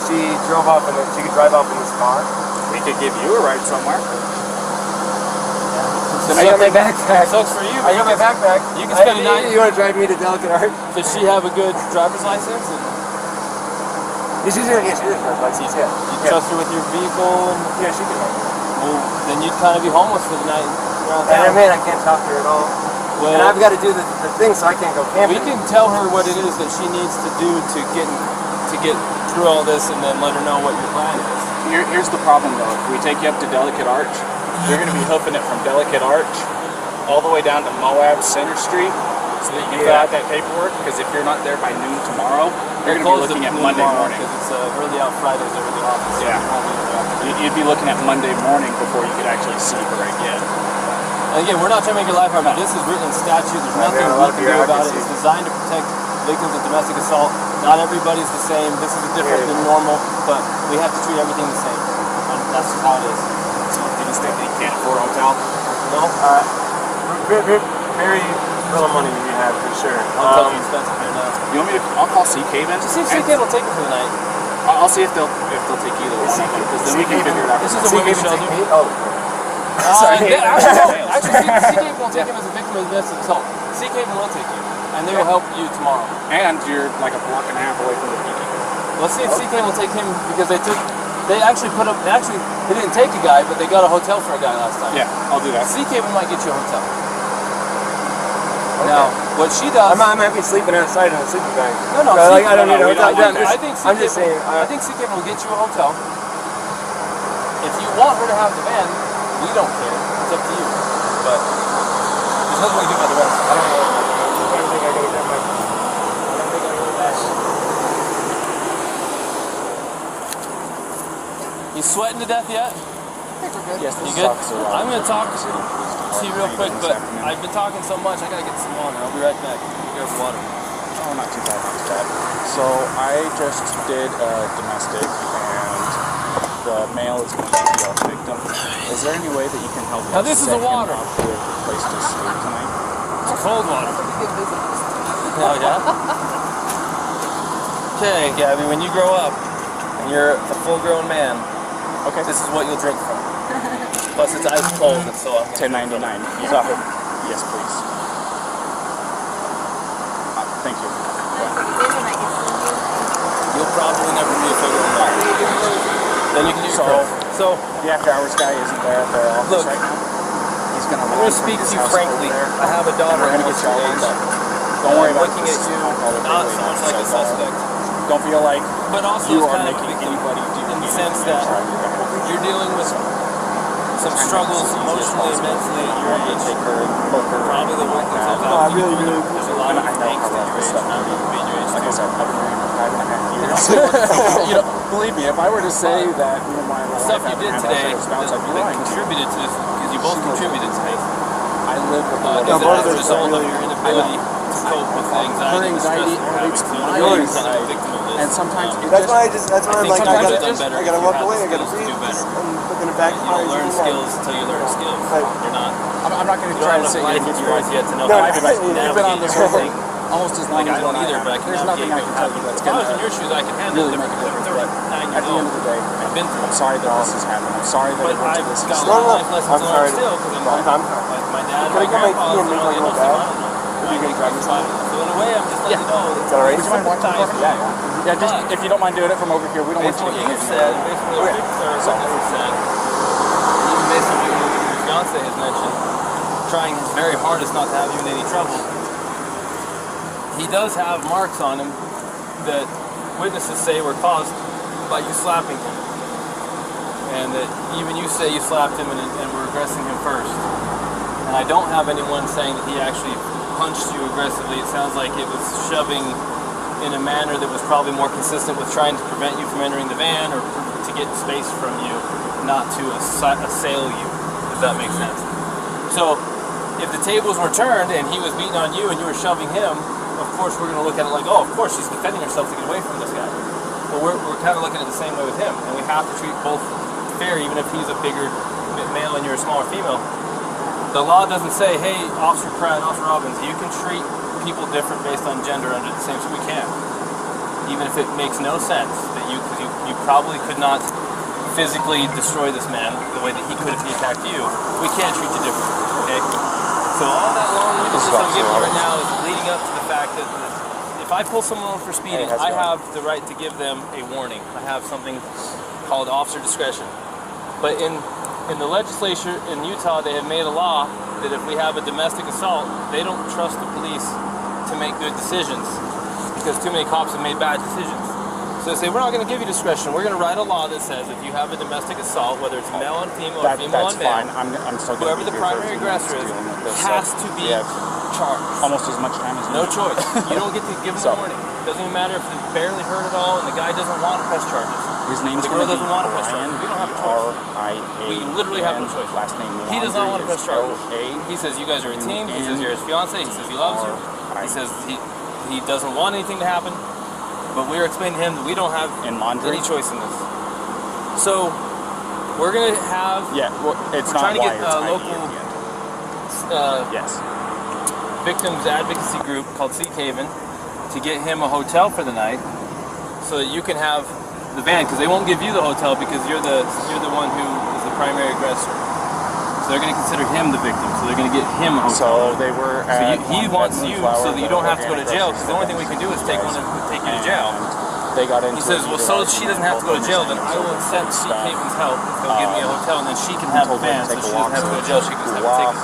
she drove off and she could drive off in this car. We could give you a ride somewhere. I got my backpack. Sucks for you. I got my backpack. You can spend a night. You want to drive me to Delicate Art? Does she have a good driver's license? She's a driver's license. Yeah. You trust her with your vehicle? Yeah, she can. Well, then you'd kind of be homeless for the night around town. I can't talk to her at all. Well, and I've got to do the thing, so I can't go camping. We can tell her what it is that she needs to do to get through all this, and then let her know what your plan is. Here's the problem, though. If we take you up to Delicate Arch, you're going to be hoofing it from Delicate Arch all the way down to Moab Center Street, so that you can fill out that paperwork. Because if you're not there by noon tomorrow, you're going to be looking at Monday morning. Because it's early out Fridays over the office. Yeah. You'd be looking at Monday morning before you could actually see her again. And again, we're not trying to make your life hard, but this is written in statute. There's nothing we can do about it. It's designed to protect victims of domestic assault. Not everybody's the same. This is different than normal, but we have to treat everything the same. And that's just how it is. Did you think that you can't afford a hotel? No? Very little money you have, for sure. Hotel's expensive here now. You want me to? I'll call CK then. Just see if CK will take it for the night. I'll see if they'll take either one of them, because then we can figure it out. This is a women's shelter. Sorry. Actually, CK won't take him as a victim of domestic assault. CK will take you, and they will help you tomorrow. And you're like a block and a half away from the PD. Let's see if CK will take him, because they didn't take a guy, but they got a hotel for a guy last time. Yeah, I'll do that. CK might get you a hotel. Okay. Now, what she does... I might be sleeping outside in a sleeping bag. No, I don't need a hotel. I think CK will get you a hotel. If you want her to have the van, we don't care. It's up to you. But there's nothing we can do about the rest. I don't know. I don't think I gotta get my... You sweating to death yet? Yes, you good? I'm going to talk to you real quick, but I've been talking so much, I got to get some water. I'll be right back. Grab water. Oh, not too bad, not too bad. So I just did domestic, and the male is going to be our victim. Is there any way that you can help Now us this is the water. up with a place to sleep tonight? It's cold water. Oh, yeah? Okay, Gabby, when you grow up, and you're a full-grown man, okay, this is what you'll drink from. Plus, it's ice cold, and so I'm $10.99. Yeah. So, yes, please. Thank you. You'll probably never be a full-grown man. Then you can use So the after-hours guy isn't there at the office right now. He's going to. I'm going to speak to you frankly. I have a daughter We're who going to get you all up. Don't worry about looking at you, not so much like a suspect. Don't feel like but also you it's are kind of making victim anybody do in the sense that you're dealing with some struggles emotionally and mentally at your age. Probably the work that's about you. There's a lot of angst at your age. Not even being your age. Like I said, I've been married for 5.5 years. You know, believe me, if I were to say that my stuff you did today that contributed to this, because you both contributed to this. I live with the Is it both as of a us result are of really- your inability to cope with the her anxiety and the stress anxiety that you're having? relates to So in my a way, you're kind of anxiety. a victim of this. And sometimes it That's just, why that's why I I'm think like, I sometimes gotta, it's done better I if gotta you walk have the away, I gotta skills to breathe, do better. and looking You backfire. don't learn skills until you learn skills. Right. You're not. I'm not going to You try don't to have sit enough here and life get you experience right. yet to know No, how I- to You've been on this navigate earth almost as long Like, as I don't what either, have. but I can There's nothing I navigate can tell you that's If I was going in to your shoes, I can handle really it. make a difference. I'm But 39 at the end of the day, I've been through I'm sorry that this has happened. I'm sorry that But it went to I've this got a extent. lot of No, life lessons I'm to sorry. learn still, because I'm sorry. like my dad, Can I get my key and make my little bag? You can grab this one. So in a way, I'm just letting you know. It's alright. Would you mind watching for me? Yeah, just if you don't mind doing it from over here, we don't want Based you on to what get you hit. said, based on what witnesses said, even based on what your fiance has mentioned, trying his very hardest not to have you in any trouble, he does have marks on him that witnesses say were caused by you slapping him. And that even you say you slapped him and were aggressing him first. And I don't have anyone saying that he actually punched you aggressively. It sounds like it was shoving in a manner that was probably more consistent with trying to prevent you from entering the van or to get space from you, not to assail you, if that makes sense. So if the tables were turned and he was beating on you and you were shoving him, of course we're going to look at it like, oh, of course she's defending herself to get away from this guy. But we're kind of looking at it the same way with him, and we have to treat both fair, even if he's a bigger male and you're a smaller female. The law doesn't say, hey, Officer Pratt, Officer Robbins, you can treat people different based on gender under the same, so we can. Even if it makes no sense that you probably could not physically destroy this man the way that he could if he attacked you, we can't treat you differently, okay? So all that long-windedness I'm giving you right now is leading up to the fact that if I pull someone over for speeding, I have the right to give them a warning. I have something called officer discretion. But in the legislature in Utah, they have made a law that if we have a domestic assault, they don't trust the police to make good decisions because too many cops have made bad decisions. So they say, we're not going to give you discretion. We're going to write a law that says if you have a domestic assault, whether it's male on female or female on male, I'm still whoever the primary aggressor is has to be charged. Almost as much time as No choice. You don't get to give them a warning. It doesn't even matter if they're barely hurt at all and the guy doesn't want to press charges. His name's The girl going to be doesn't want to press Brian, charges. We don't have a choice. R-I-A-N. We literally have no choice. Last name He does not want to press charges. L-A. He says you guys are a team. He says you're his fiance. He says he loves you. He says he doesn't want anything to happen. But we're explaining to him that we don't have any choice in this. So we're gonna have. Yeah, well, it's we're not trying to get a local. Yes. Victims advocacy group called Seek Haven to get him a hotel for the night, so that you can have the van, because they won't give you the hotel because you're the one who is the primary aggressor. So they're going to consider him the victim. So they're going to get him a hotel. So they were. He wants you so that you don't have to go to jail. Because the only thing we can do is take you to jail. They got into. He says, well, so she doesn't have to go to jail. Then I will accept Seek Haven's help. They'll give me a hotel, and then she can have the van, so she doesn't have to go to jail. She can just have a ticket.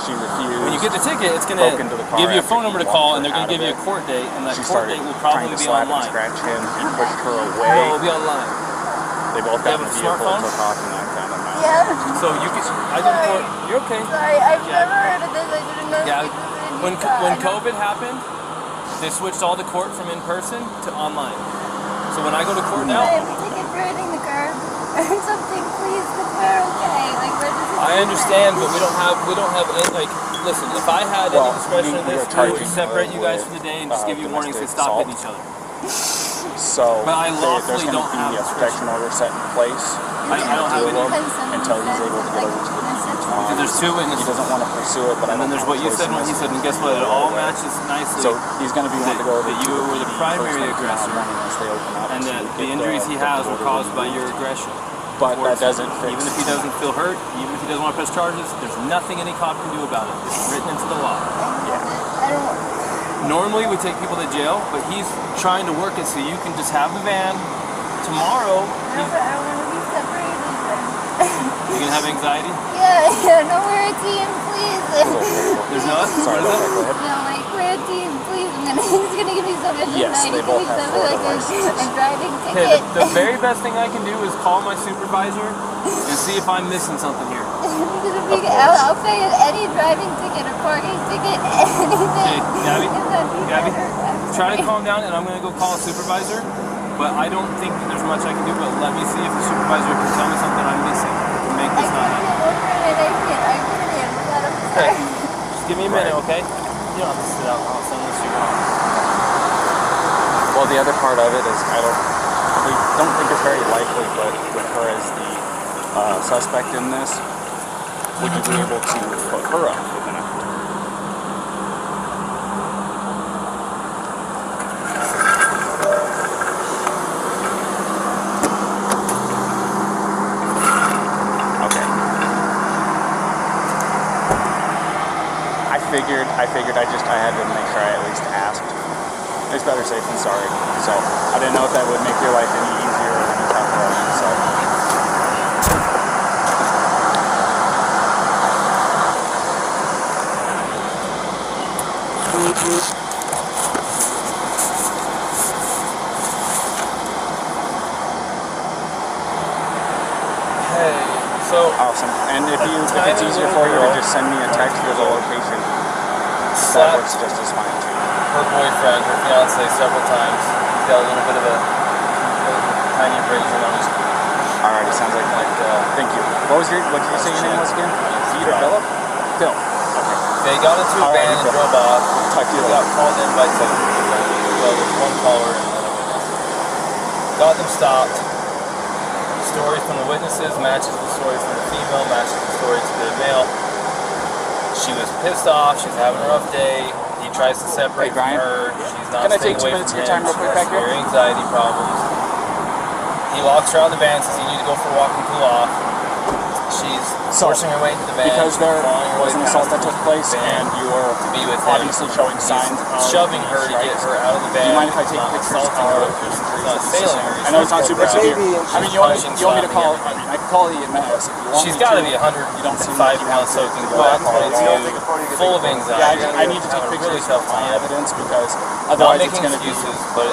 She refused. When you get the ticket, it's going to give you a phone number to call, and they're going to give you a court date, and that court date will probably be online. Scratch him and pushed her away. No, it will be online. They both got in You the have a vehicle, smartphone? took off, and I found them out. Yeah. So you can. I didn't know. You're okay. Sorry, I've never heard of this. I didn't know. Yeah. this was in When Utah. COVID happened, they switched all the court from in person to online. So when I go to court now, I have a ticket for hitting the curb or something, please. Because we're okay. Like we're just. I understand, but we don't have any, like. Listen, if I had any discretion in this, we would separate you guys for the day and just give you warnings to stop hitting each other. So But I there's lawfully going don't to have be a protection order set in place. I don't have any. Until he's able to get over to the Because there's two He witnesses. doesn't want to pursue it, but And then there's what you said and what he said, and guess what? It all matches nicely. So he's going to be wanting to go over that you were the primary aggressor, once they open up, and so that we the get injuries he has were caused by your aggression. But that doesn't fix. Even if he doesn't feel hurt, even if he doesn't want to press charges, there's nothing any cop can do about it. It's written into the law. I don't. Normally we take people to jail, but he's trying to work it so you can just have the van. Tomorrow, I don't want to be separated. you can have anxiety. Yeah, no, we're a team, please. There's no. Sorry, What is it? go ahead. No, like we're a team, please. He's gonna give me so much Yes, anxiety. they both He's have gonna be Florida licenses. a driving Okay, ticket. the very best thing I can do is call my supervisor and see if I'm missing something here. I'll pay any driving ticket, a parking ticket, anything. Hey, Gabby, I'm try to sorry. calm down, and I'm going to go call a supervisor, but I don't think that there's much I can do, but let me see if the supervisor can tell me something I'm missing to make I this not couldn't happen. over it. I couldn't. But I'm Okay. sorry. Just give me a minute, okay? You don't have to sit out in the hot sun unless you want. Well, the other part of it is we don't think it's very likely, but with her as the suspect in this, would you be able to put her up within it? I figured I had to make sure I at least asked. It's better safe than sorry. So I didn't know if that would make your life any easier or any tougher on you. So. Hey, so awesome. And if it's easier for you to just send me a text with a location, that works just as fine too. Her boyfriend, her fiance, several times. He's got a little bit of a tiny abrasion on his. Alrighty, sounds like thank you. What did you say your name was again? Pete or Philip? Phil. Okay. They got into a van and drove off. He got called in by two. Well, there's one caller and another witness. Got them stopped. The story from the witnesses matches the story from the female, matches the story to the male. She was pissed off. She's having a rough day. He tries to separate from her. She's not staying away from him. She has severe anxiety problems. He walks her out of the van, says you need to go for a walk and cool off. She's forcing her way into the van. Because there was an assault that took place and you were obviously showing signs of shoving her to get her out of the van. Do you mind if I take pictures of her? Not assailing her. I know it's not super severe. I mean, you want me to call? I mean, I can call the EMS if you want. She's got to be 105 pounds soaking wet, 22, full of anxiety. Yeah, I need to take pictures of my evidence because otherwise it's going to be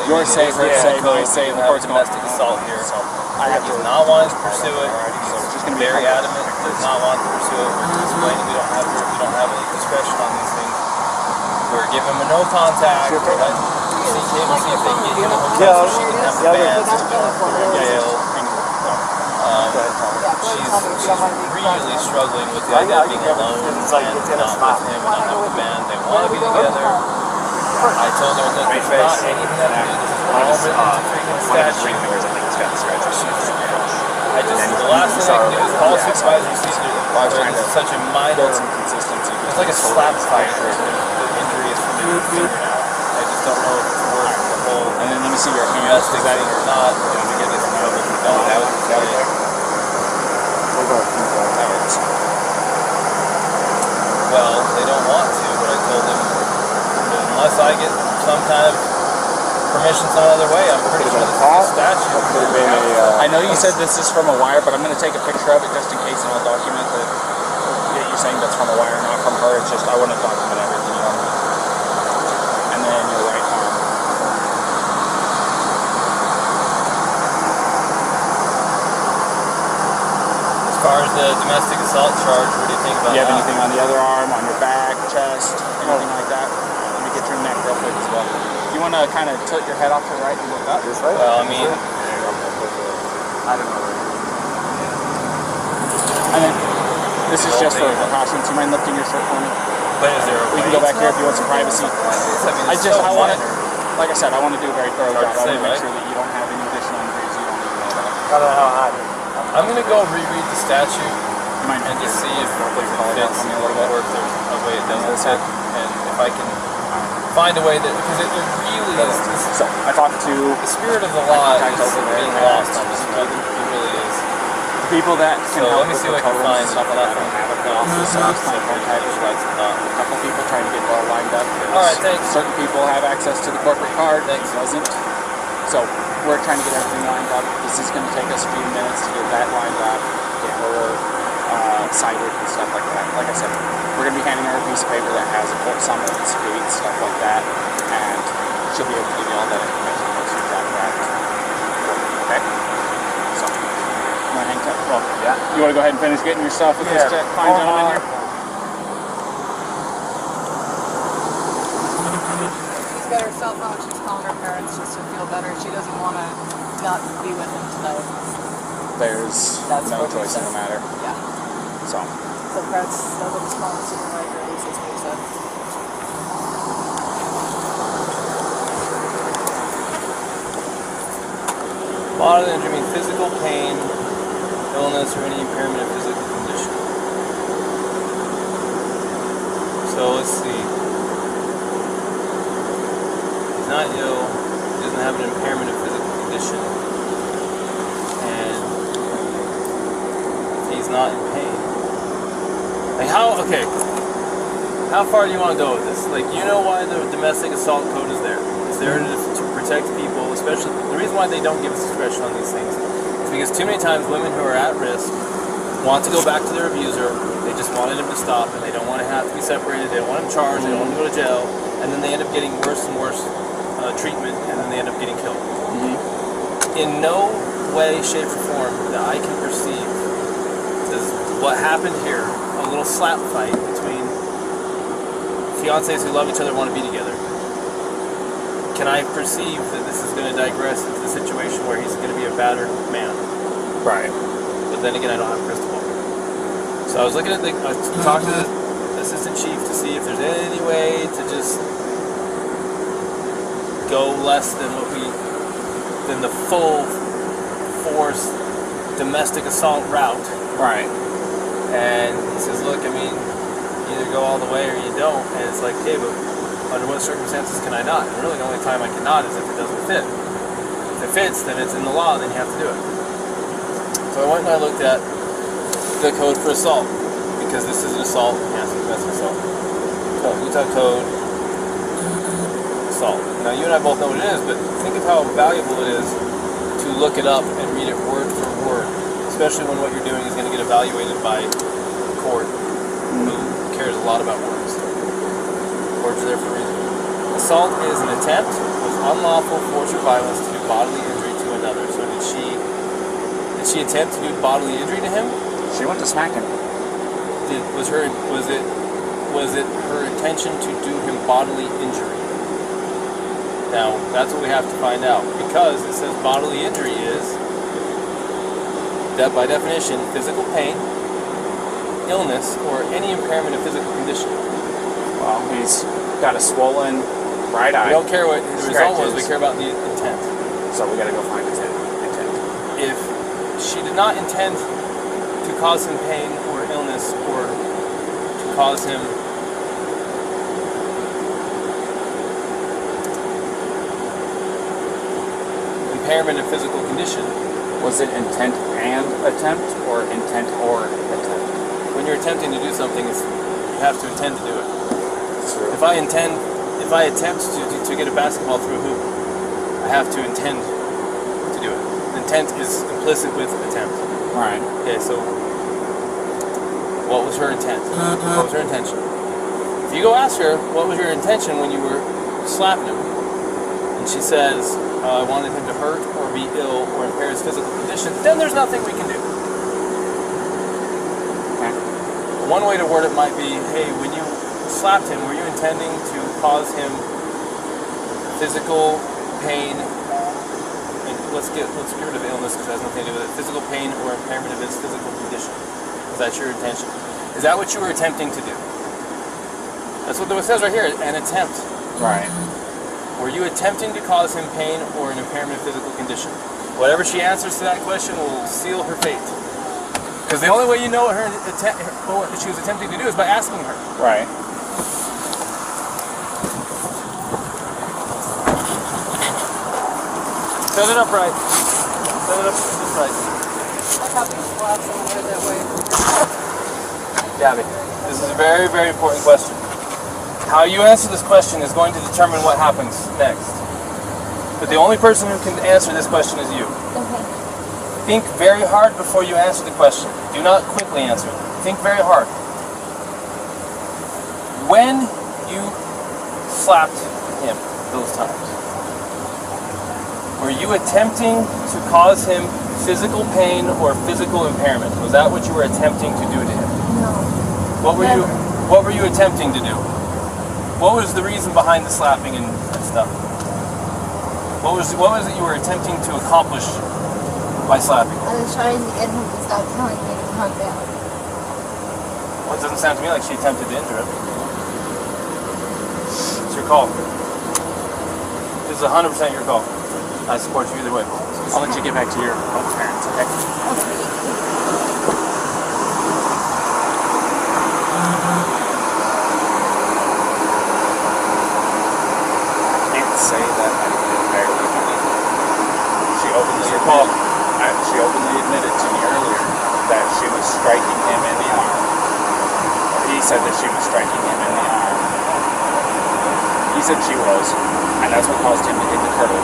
you're safe, we're safe, I say the court's going to domestic assault here. I have to not want to pursue it. Very adamant, does not want to pursue it. We're explaining we don't have any discretion on these things. We're giving him a no contact. We're letting see if they can get him a hotel so she can have the van to jail. She's really struggling with the idea of being alone and not with him and not having the band. They want to be together. I told her that there's not anything that can do. This is all written into freaking statute. The last thing I can do is call a supervisor and see that it's such a minor inconsistency. It's like a slap fight. The injury is from the fingernail. I just don't know if it's worth the whole. And then let me see your hands. Is that or not? To get this moving. No, that was it. Well, they don't want to, but I told them unless I get some kind of permission some other way, I'm pretty sure this is a statute. I know you said this is from a wire, but I'm going to take a picture of it just in case and I'll document that you're saying that's from a wire, not from her. It's just I want to document everything, you know. And then your right arm. As far as the domestic assault charge, what do you think about that? Do you have anything on the other arm, on your back, chest, anything like that? Let me get your neck real quick as well. You want to kind of tilt your head off to the right and look up? This way? Well, I mean, I don't know. And then this is just for precautions. You mind lifting your shirt for me? But is there a We can go back here if you want some privacy. I want to, like I said, I want to do a very thorough job. I want to make sure that you don't have any additional injuries you don't need to know about. I don't know how hot it is. I'm going to go reread the statute and just see if it fits or if there's a way it doesn't fit. And if I can find a way that, because it really is. So I talked to the spirit of the law is being lost on this road. It really is. The people that can help let me with see what I can find. stuff like that don't have the office. A couple people trying to get it all lined up. All right, thanks. Certain people have access to the corporate card. Thanks. Doesn't. So we're trying to get everything lined up. This is going to take us a few minutes to get that lined up, get her cited and stuff like that. Like I said, we're going to be handing her a piece of paper that has a court summons, date, stuff like that, and she'll be able to give you all that information once you drop that. Okay? So, you want to hang tight? Well, yeah. You want to go ahead and finish getting your stuff with this fine gentleman here? She's got her cell phone. She's calling her parents just to feel better. She doesn't want to not be with him tonight. There's no choice in the matter. Yeah. So Brent's nobody's calling the supervisor. At least it's me. Bodily injury means physical pain, illness, or any impairment of physical condition. So let's see. He's not ill. He doesn't have an impairment of physical condition. And he's not in pain. Like okay. How far do you want to go with this? Like, you know why the domestic assault code is there? It's there to protect people, especially, the reason why they don't give us discretion on these things is because too many times women who are at risk want to go back to their abuser, they just wanted him to stop, and they don't want to have to be separated, they don't want him charged, they don't want to go to jail, and then they end up getting worse and worse treatment, and then they end up getting killed. In no way, shape, or form that I can perceive does what happened here, a little slap fight between fiancés who love each other and want to be together, can I perceive that this is going to digress into the situation where he's going to be a battered man? Right. But then again, I don't have a crystal ball. So I was looking at I talked to the assistant chief to see if there's any way to just go less than than the full force domestic assault route. Right. And he says, look, I mean, you either go all the way or you don't. And it's like, okay, but under what circumstances can I not? And really the only time I cannot is if it doesn't fit. If it fits, then it's in the law, then you have to do it. So I went and I looked at the code for assault, because this is an assault, yes, domestic assault. Utah code, assault. Now you and I both know what it is, but think of how valuable it is to look it up and read it word for word, especially when what you're doing is going to get evaluated by a court who cares a lot about words. Words are there for a reason. Assault is an attempt with unlawful force or violence to do bodily injury to another. So did she attempt to do bodily injury to him? She went to smack him. Was it her intention to do him bodily injury? Now that's what we have to find out, because it says bodily injury is that by definition physical pain, illness, or any impairment of physical condition. Well, he's got a swollen right eye. We don't care what the result was, we care about the intent. So we gotta go find intent. If she did not intend to cause him pain or illness or to cause him impairment of physical condition. Was it intent and attempt, or intent or attempt? When you're attempting to do something, you have to intend to do it. True. If I attempt to get a basketball through a hoop, I have to intend to do it. Intent is implicit with attempt. Right. Okay, so what was her intent? What was her intention? If you go ask her, what was your intention when you were slapping him? And she says, I wanted him to hurt or be ill or impair his physical condition, then there's nothing we can do. Okay. One way to word it might be, hey, when you slapped him, were you intending to cause him physical pain? And let's get rid of illness because it has nothing to do with it. Physical pain or impairment of his physical condition. Is that your intention? Is that what you were attempting to do? That's what it says right here, an attempt. Right. Were you attempting to cause him pain or an impairment of physical condition? Whatever she answers to that question will seal her fate. Because the only way you know what what she was attempting to do is by asking her. Right. Set it up right. Set it up just right. I have to slap somewhere that way. Gabby, this is a very, very important question. How you answer this question is going to determine what happens next. But the only person who can answer this question is you. Okay. Think very hard before you answer the question. Do not quickly answer it. Think very hard. When you slapped him those times, were you attempting to cause him physical pain or physical impairment? Was that what you were attempting to do to him? No. What were you attempting to do? What was the reason behind the slapping and stuff? What was it you were attempting to accomplish by slapping? I was trying to get him to stop telling me to calm down. Well, it doesn't sound to me like she attempted to injure him. call. This is 100% your call. I support you either way. I'll let you get back to your own parents, okay? Can't say that I entirely believe her. She openly admitted to me earlier that she was striking him in the arm. He said that she was striking him in the arm. He said she was, and that's what caused him to hit the curb.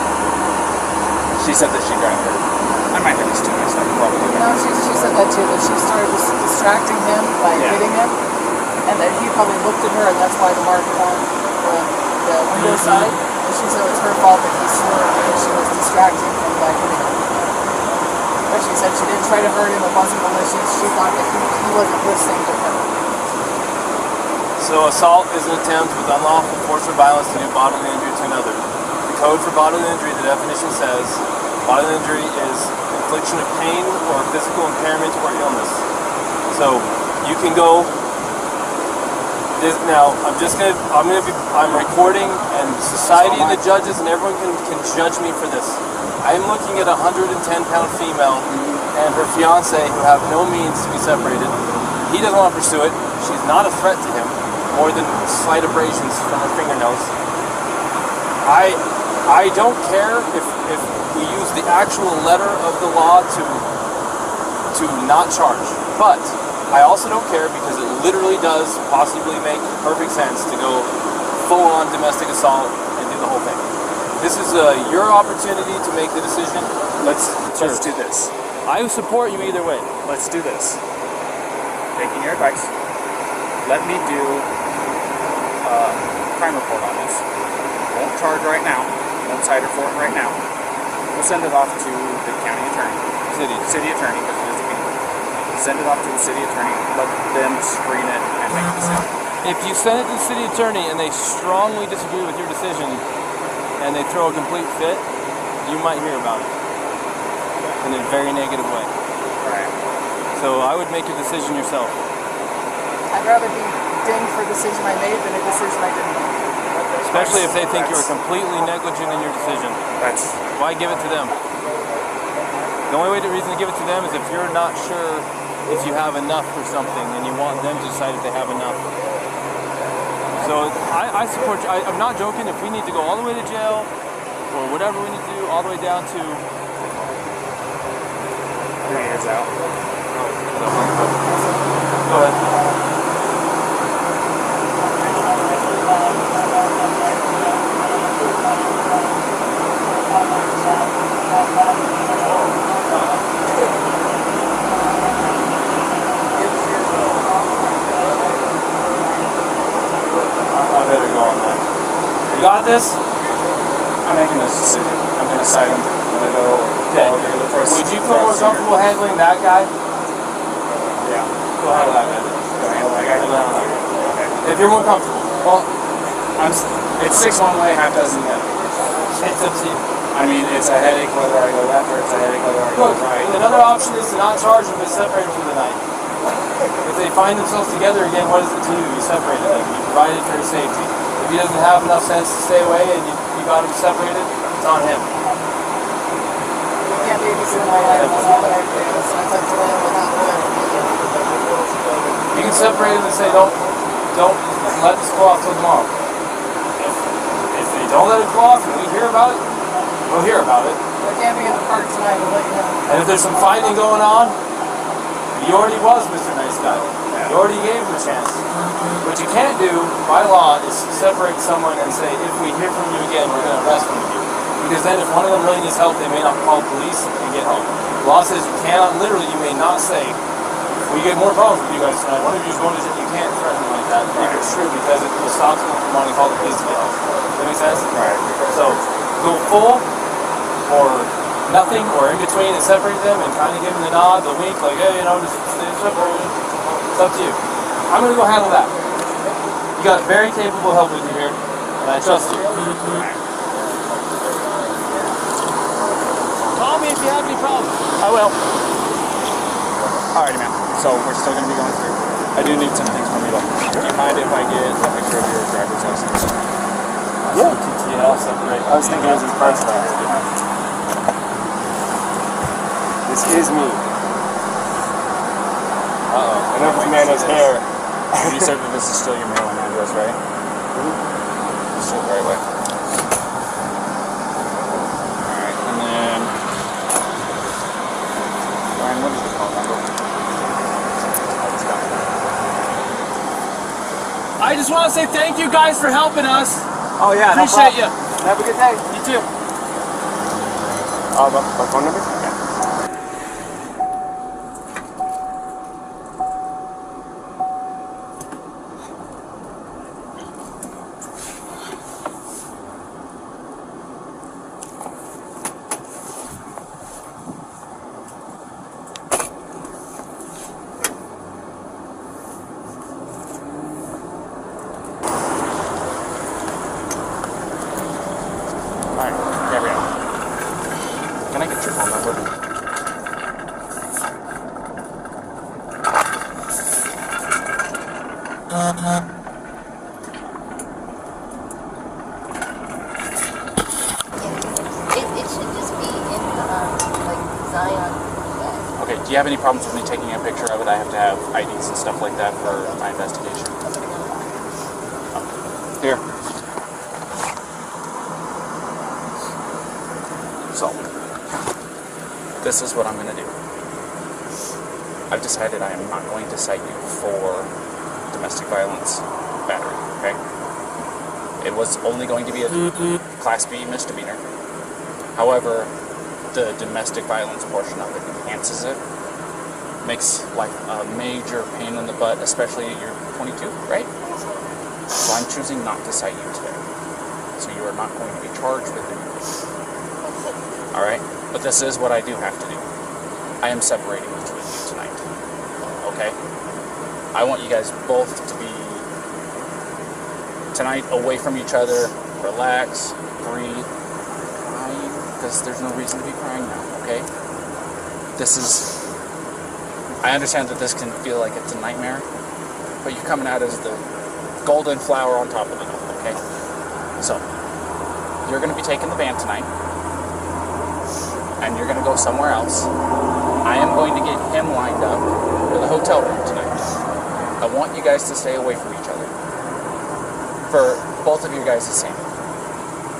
She said that she grabbed her. I might have this too much, probably. No, she said that too, that she started distracting him by hitting him, and that he probably looked at her, and that's why the mark on the window side. And she said it was her fault that he swerved because she was distracting him by hitting him. But she said she didn't try to hurt him, it wasn't malicious, she thought that he wasn't listening to her. So assault is an attempt with unlawful force or violence to do bodily injury to another. The code for bodily injury, the definition says, bodily injury is infliction of pain or physical impairment or illness. So you can go. Now I'm recording, and society and the judges and everyone can judge me for this. I'm looking at a 110-pound female and her fiance who have no means to be separated. He doesn't want to pursue it. She's not a threat to him, more than slight abrasions from her fingernails. I don't care if we use the actual letter of the law to not charge, but I also don't care because it literally does possibly make perfect sense to go full-on domestic assault and do the whole thing. This is your opportunity to make the decision. Let's do this. I support you either way. Let's do this. Taking your advice, let me do a crime report on this. Won't charge right now. Won't cite her for it right now. We'll send it off to the county attorney. City attorney, because it is a people. Send it off to the city attorney. Let them screen it and make a decision. If you send it to the city attorney and they strongly disagree with your decision and they throw a complete fit, you might hear about it in a very negative way. Right. So I would make a decision yourself. I'd rather be dinged for a decision I made than a decision I didn't make. Especially if they think you were completely negligent in your decision. Why give it to them? The only reason to give it to them is if you're not sure if you have enough for something and you want them to decide if they have enough. So I support you. I'm not joking. If we need to go all the way to jail or whatever we need to do, all the way down to... 3 years out. Go ahead. You got this? I'm making this decision. I'm going to cite him. I'm going to go. Okay. Would you feel more comfortable handling that guy? Yeah. Go handle that guy. Go handle that guy. Okay. If you're more comfortable. Well, it's 6 one way, half dozen the other. It's up to you. I mean, it's a headache whether I go left or it's a headache whether I go right. Another option is to not charge them but separate them for the night. If they find themselves together again, what is it to you? You separated them. You provided for his safety. If he doesn't have enough sense to stay away and you got him separated, it's on him. You can't babysit my life. You can separate him and say, don't let this go off till tomorrow. If they don't let it go off and we hear about it, we'll hear about it. I can't be in the park tonight, I'll let you know. And if there's some fighting going on, he already was Mr. Nice Guy. You already gave him a chance. What you can't do, by law, is separate someone and say, if we hear from you again, we're going to arrest one of you. Because then if one of them really needs help, they may not call police and get home. The law says you cannot, literally, you may not say, if we get more problems with you guys tonight, one of you is going to jail. You can't threaten them like that. If it's true, because it will stop them from wanting to call the police to get help. Does that make sense? Right. So, go full, or nothing, or in between, and separate them, and kind of give them the nod, the wink, like, hey, just stay separated. It's up to you. I'm going to go handle that. You got very capable help with you here, and I trust you. Call me if you have any problems. I will. Alrighty, man. So we're still going to be going through. I do need some things from you, though. Do you mind if I get a picture of your driver's license? Yeah. Yeah, I'll separate. I was thinking it was his parts back. This is me. Uh-oh. I know this man has hair. You said that this is still your mailing address, right? This is the right way. Alright, and then... Brian, what is your phone number? I just want to say thank you guys for helping us. Oh yeah, Appreciate you. Have a good day. You too. My phone number? Yeah. Alright, Gabrielle. Can I get your phone number? It should just be in like Zion. Okay, do you have any problems with me taking a picture of it? I have to have IDs and stuff like that for my investigation. Here. So, this is what I'm going to do. I've decided I am not going to cite you for domestic violence battery, okay? It was only going to be a Class B misdemeanor. However, the domestic violence portion of it enhances it. Makes life a major pain in the butt, especially you're 22, right? So I'm choosing not to cite you today. So you are not going to be charged with anything. Alright? But this is what I do have to do. I am separating between you tonight. Okay? I want you guys both to be tonight away from each other, relax, breathe, crying, because there's no reason to be crying now, okay? This is... I understand that this can feel like it's a nightmare, but you're coming out as the golden flower on top of it, okay? So, you're going to be taking the van tonight, and you're going to go somewhere else. I am going to get him lined up for the hotel room tonight. I want you guys to stay away from each other. For both of you guys the same.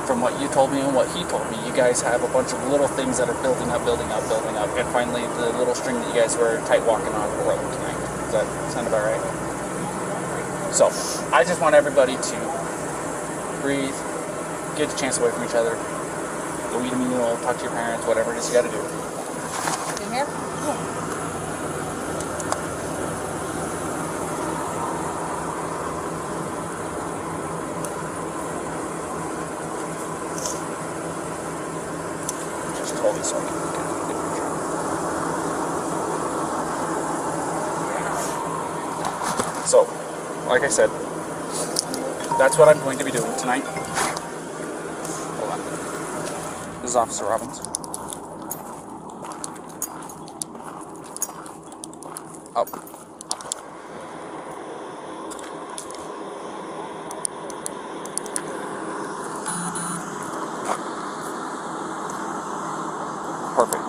From what you told me and what he told me, you guys have a bunch of little things that are building up, and finally the little string that you guys were tight walking on broke tonight. Does that sound about right? So, I just want everybody to breathe, get a chance away from each other, go eat a meal, talk to your parents, whatever it is you gotta do. In here? Just totally so I can get a good picture. So, like I said, that's what I'm going to be doing tonight. Hold on. This is Officer Robbins. Oh. Perfect.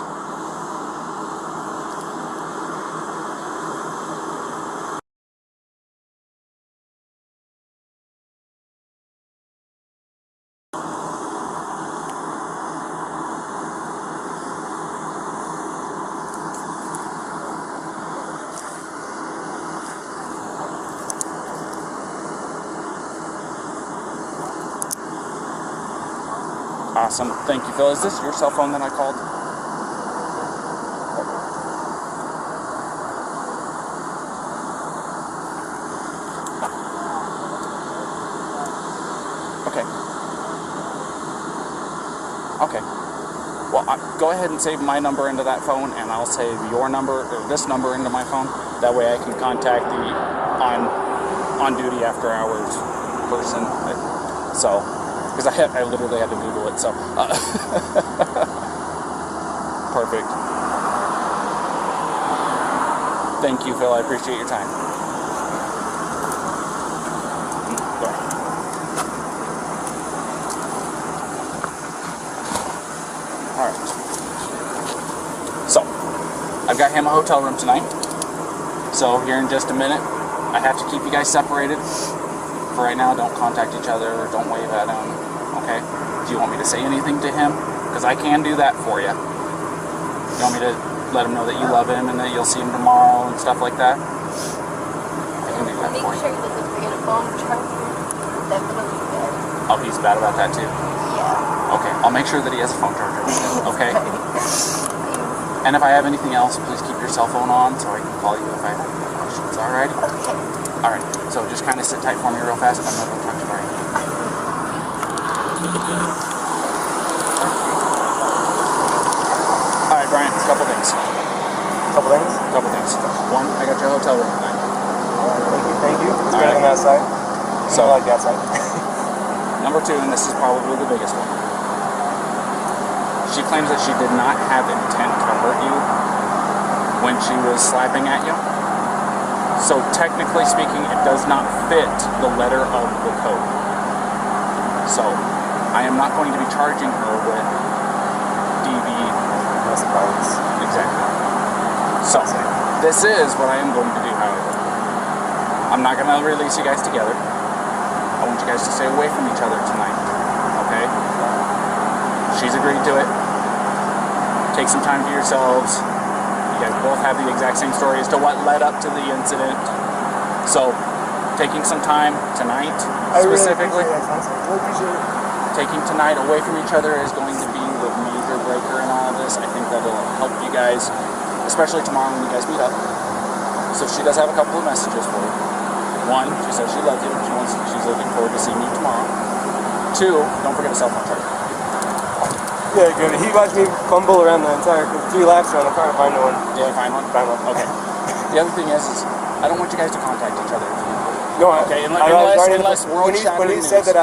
Awesome. Thank you, Phil. Is this your cell phone that I called? Okay. Okay. Well, go ahead and save my number into that phone, and I'll save your number, or this number, into my phone. That way I can contact the on-duty after-hours person. So... because I literally had to Google it, so... Perfect. Thank you, Phil. I appreciate your time. Go ahead. So, I've got him a hotel room tonight. So here in just a minute, I have to keep you guys separated. For right now, don't contact each other or don't wave at him, okay? Do you want me to say anything to him? Because I can do that for you. You want me to let him know that you love him and that you'll see him tomorrow and stuff like that? I can do that Make for you. sure he doesn't forget a phone charger. Definitely good. Oh, he's bad about that too? Yeah. Okay, I'll make sure that he has a phone charger, okay? And if I have anything else, please keep your cell phone on so I can call you if I have any questions, alright? Okay. Alright, so just kind of sit tight for me real fast. I'm not going to talk to you right now. Alright, Brian, a couple things. Couple things. One, I got your hotel room tonight. Thank you. It's better than outside. So, I like the outside. number two, and this is probably the biggest one. She claims that she did not have intent to hurt you when she was slapping at you. So technically speaking, it does not fit the letter of the code. So I am not going to be charging her with DV. That's violence. Exactly. So this is what I am going to do, however. I'm not going to release you guys together. I want you guys to stay away from each other tonight. Okay? She's agreed to it. Take some time for yourselves. You guys both have the exact same story as to what led up to the incident. So, taking some time tonight, specifically, taking tonight away from each other is going to be the major breaker in all of this. I think that'll help you guys, especially tomorrow when you guys meet up. So she does have a couple of messages for you. One, she says she loves you. She's looking forward to seeing you tomorrow. Two, don't forget a cell phone charger. Yeah, good. He watched me fumble around the entire 3 laps around the car to find one. Did you find one? Find one. Okay. The other thing is I don't want you guys to contact each other. No, okay, unless when he said that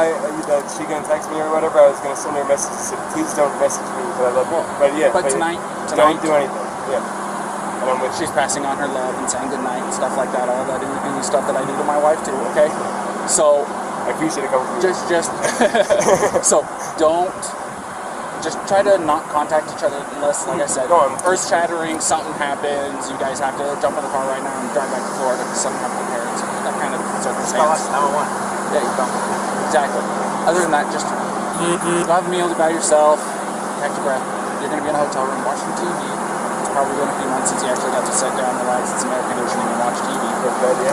she gonna text me or whatever, I was gonna send her a message that said, please don't message me because I love you. But tonight, don't do anything. Yeah. And I'm with she's passing on her love and saying goodnight and stuff like that. All that new stuff that I do to my wife too. Okay, so I appreciate it coming from you. Just so don't. Just try to not contact each other unless, like I said, earth shattering, something happens, you guys have to jump in the car right now and drive back to Florida because something happened to parents, that kind of circumstance. Yeah, you don't. Exactly. Other than that, just have a meal by yourself, catch your breath. You're going to be in a hotel room watching TV. It's probably been a few months since you actually got to sit down, relax, it's air conditioning, and watch TV.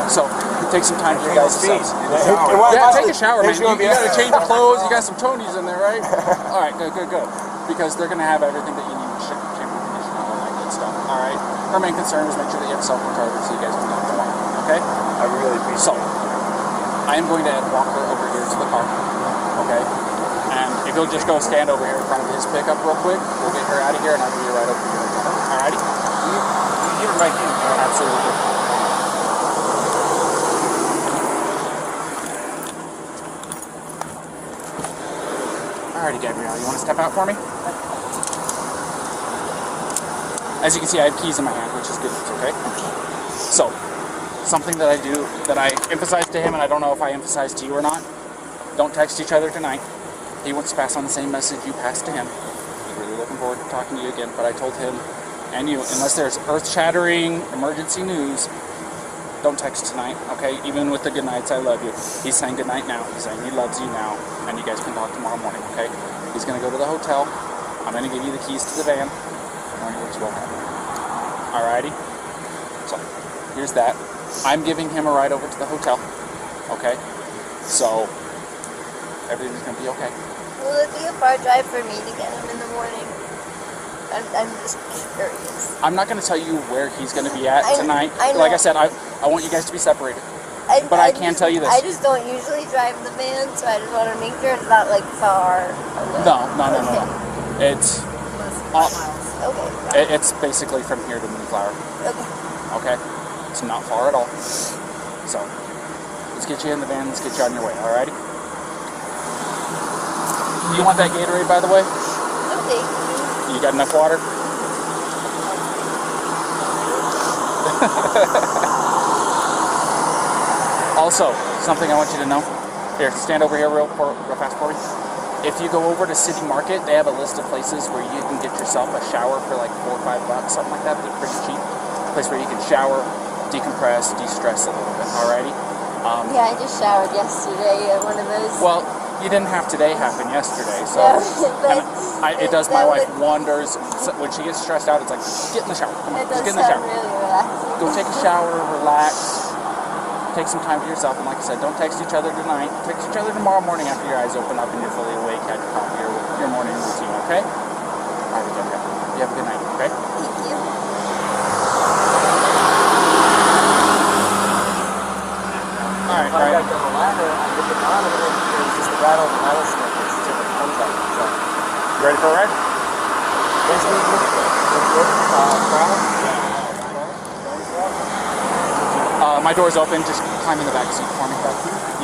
So take some time for you guys to yeah, take a shower, man. You got to change your clothes. You got some Tonys in there, right? All right, good. Because they're going to have everything that you need, shampoo, conditioner, all that good stuff. All right. Our main concern is make sure that you have a cell phone charger so you guys can get tomorrow. Okay? I really appreciate it. So I am going to walk her over here to the car. Okay? And if you'll just go stand over here in front of his pickup real quick, we'll get her out of here and I'll be right over here. Alrighty? You're right here. Absolutely. Alrighty, Gabrielle, you want to step out for me? As you can see, I have keys in my hand, which is good news, okay? So, something that I do, that I emphasize to him, and I don't know if I emphasize to you or not, don't text each other tonight. He wants to pass on the same message you passed to him. He's really looking forward to talking to you again, but I told him and you, unless there's earth-shattering emergency news, don't text tonight, okay? Even with the good nights, I love you. He's saying good night now. He's saying he loves you now, and you guys can talk tomorrow morning, okay? He's going to go to the hotel. I'm going to give you the keys to the van. Alrighty? So, here's that. I'm giving him a ride over to the hotel, okay? So, everything's going to be okay. Will it be a far drive for me to get him in the morning? I'm just curious. I'm not going to tell you where he's going to be at tonight. I know. Like I said, I want you guys to be separated. But I can tell you this. I just don't usually drive the van, so I just want to make sure it's not like far away. No. It's okay. It's basically from here to Moonflower. Okay. Okay? It's not far at all. So, let's get you in the van. Let's get you on your way. Alrighty? You want that Gatorade, by the way? Okay. You got enough water? Also, something I want you to know. Here, stand over here real fast for me. if you go over to City Market, they have a list of places where you can get yourself a shower for like $4 or $5, something like that. They're pretty cheap. A place where you can shower, decompress, de-stress a little bit. Alrighty. Yeah, I just showered yesterday at one of those. Well, you didn't have today happen yesterday, so it does my wife wonders. So when she gets stressed out, it's like, get in the shower. Come on, just get in the shower. Really relaxing. Go take a shower, relax, take some time to yourself. And like I said, don't text each other tonight. Text each other tomorrow morning after your eyes open up and you're fully awake, had your coffee, your morning routine, okay? All right, Jessica. You have a good night, okay? Thank you. All right, I got down the ladder, I hit the bottom, and it was just a rattlesnake. It's just a comes out. So, you ready for a ride? My door's open. Just climb in the back seat for me.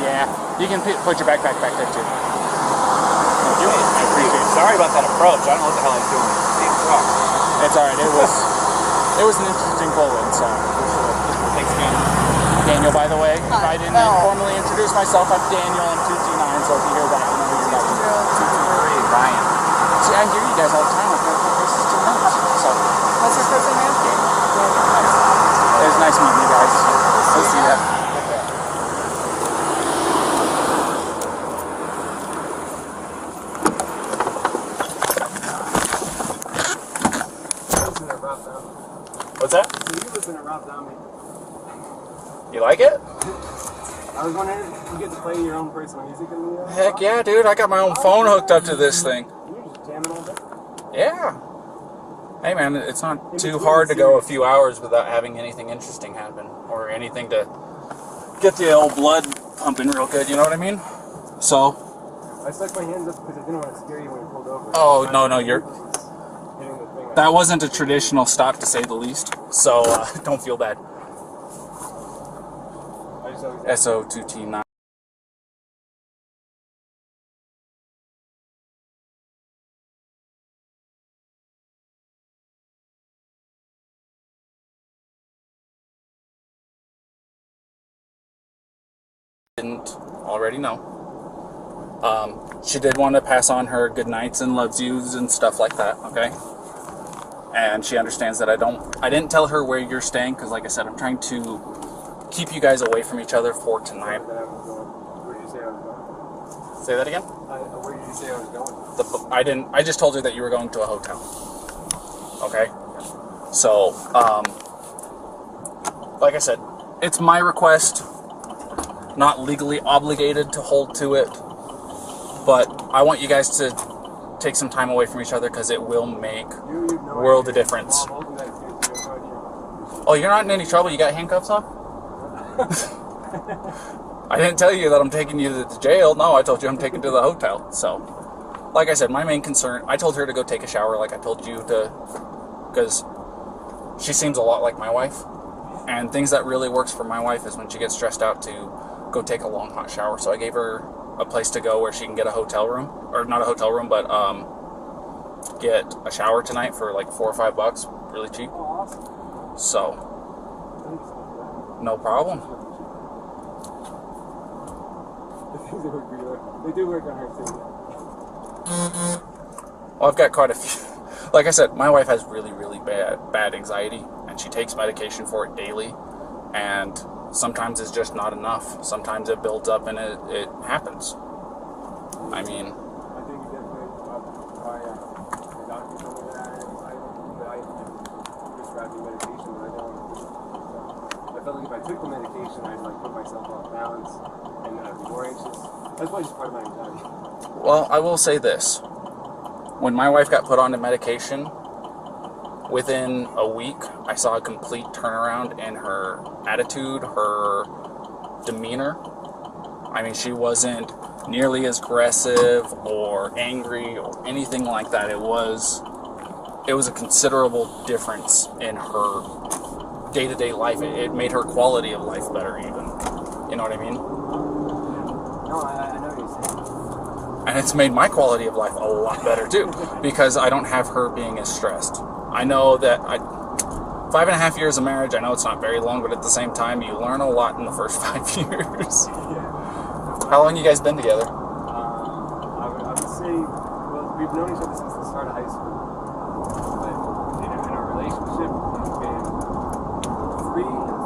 Yeah, you can put your backpack back there too. Thank you. I appreciate it. Sorry about that approach. I don't know what the hell I'm doing. It's all right. It was an interesting pull-in, so. Thanks, man. Daniel, by the way, if I didn't formally introduce myself, I'm Daniel. I'm 229, so if you hear that, you know who you're talking to. Brian. See, I hear you guys all the time. I've got places too much. So. What's your first name? It was nice meeting you guys. We'll see ya. What's that? you listen to Rob Zombie. You like it? I was wondering if you get to play your own personal music in the Heck yeah, dude. I got my own phone hooked up to this thing. You're just jamming all day? Yeah. Hey man, it's not too hard to go a few hours without having anything interesting happen or anything to get the old blood pumping real good, you know what I mean? So. I stuck my hands up because I didn't want to scare you when you pulled over. Oh, no, you're. That wasn't a traditional stop to say the least, so don't feel bad. SO2T9. Didn't already know. She did want to pass on her good nights and loves yous and stuff like that, okay? And she understands that I didn't tell her where you're staying because, like I said, I'm trying to keep you guys away from each other for tonight. Where did you say I was going? Say that again? Where did you say I was going? I just told her that you were going to a hotel. Okay? So, like I said, it's my request, not legally obligated to hold to it, but I want you guys to take some time away from each other because it will make world of difference. Oh, you're not in any trouble? You got handcuffs on? I didn't tell you that I'm taking you to the jail. No, I told you I'm taking you to the hotel. So, like I said, my main concern, I told her to go take a shower like I told you to, because she seems a lot like my wife. And things that really works for my wife is when she gets stressed out to go take a long hot shower. So I gave her a place to go where she can get a hotel room, or not a hotel room, but get a shower tonight for like $4 or $5, really cheap. So, no problem. They do work on her too. Well, I've got quite a few. Like I said, my wife has really, really bad anxiety, and she takes medication for it daily, and sometimes it's just not enough. Sometimes it builds up and it happens. I mean, I think definitely my doctor told me that I prescribed me medication, but I don't. I felt like if I took the medication, I'd like put myself off balance, and then I'd be more anxious. That's probably just part of my anxiety. Well, I will say this: when my wife got put on the medication, within a week, I saw a complete turnaround in her attitude, her demeanor. I mean, she wasn't nearly as aggressive or angry or anything like that. It was a considerable difference in her day-to-day life. It made her quality of life better even. You know what I mean? No, I know what you're saying. And it's made my quality of life a lot better too, because I don't have her being as stressed. I know that 5.5 years of marriage, I know it's not very long, but at the same time, you learn a lot in the first 5 years. Yeah. How long you guys been together? I would say we've known each other since the start of high school. But in our relationship, it's been 3 years.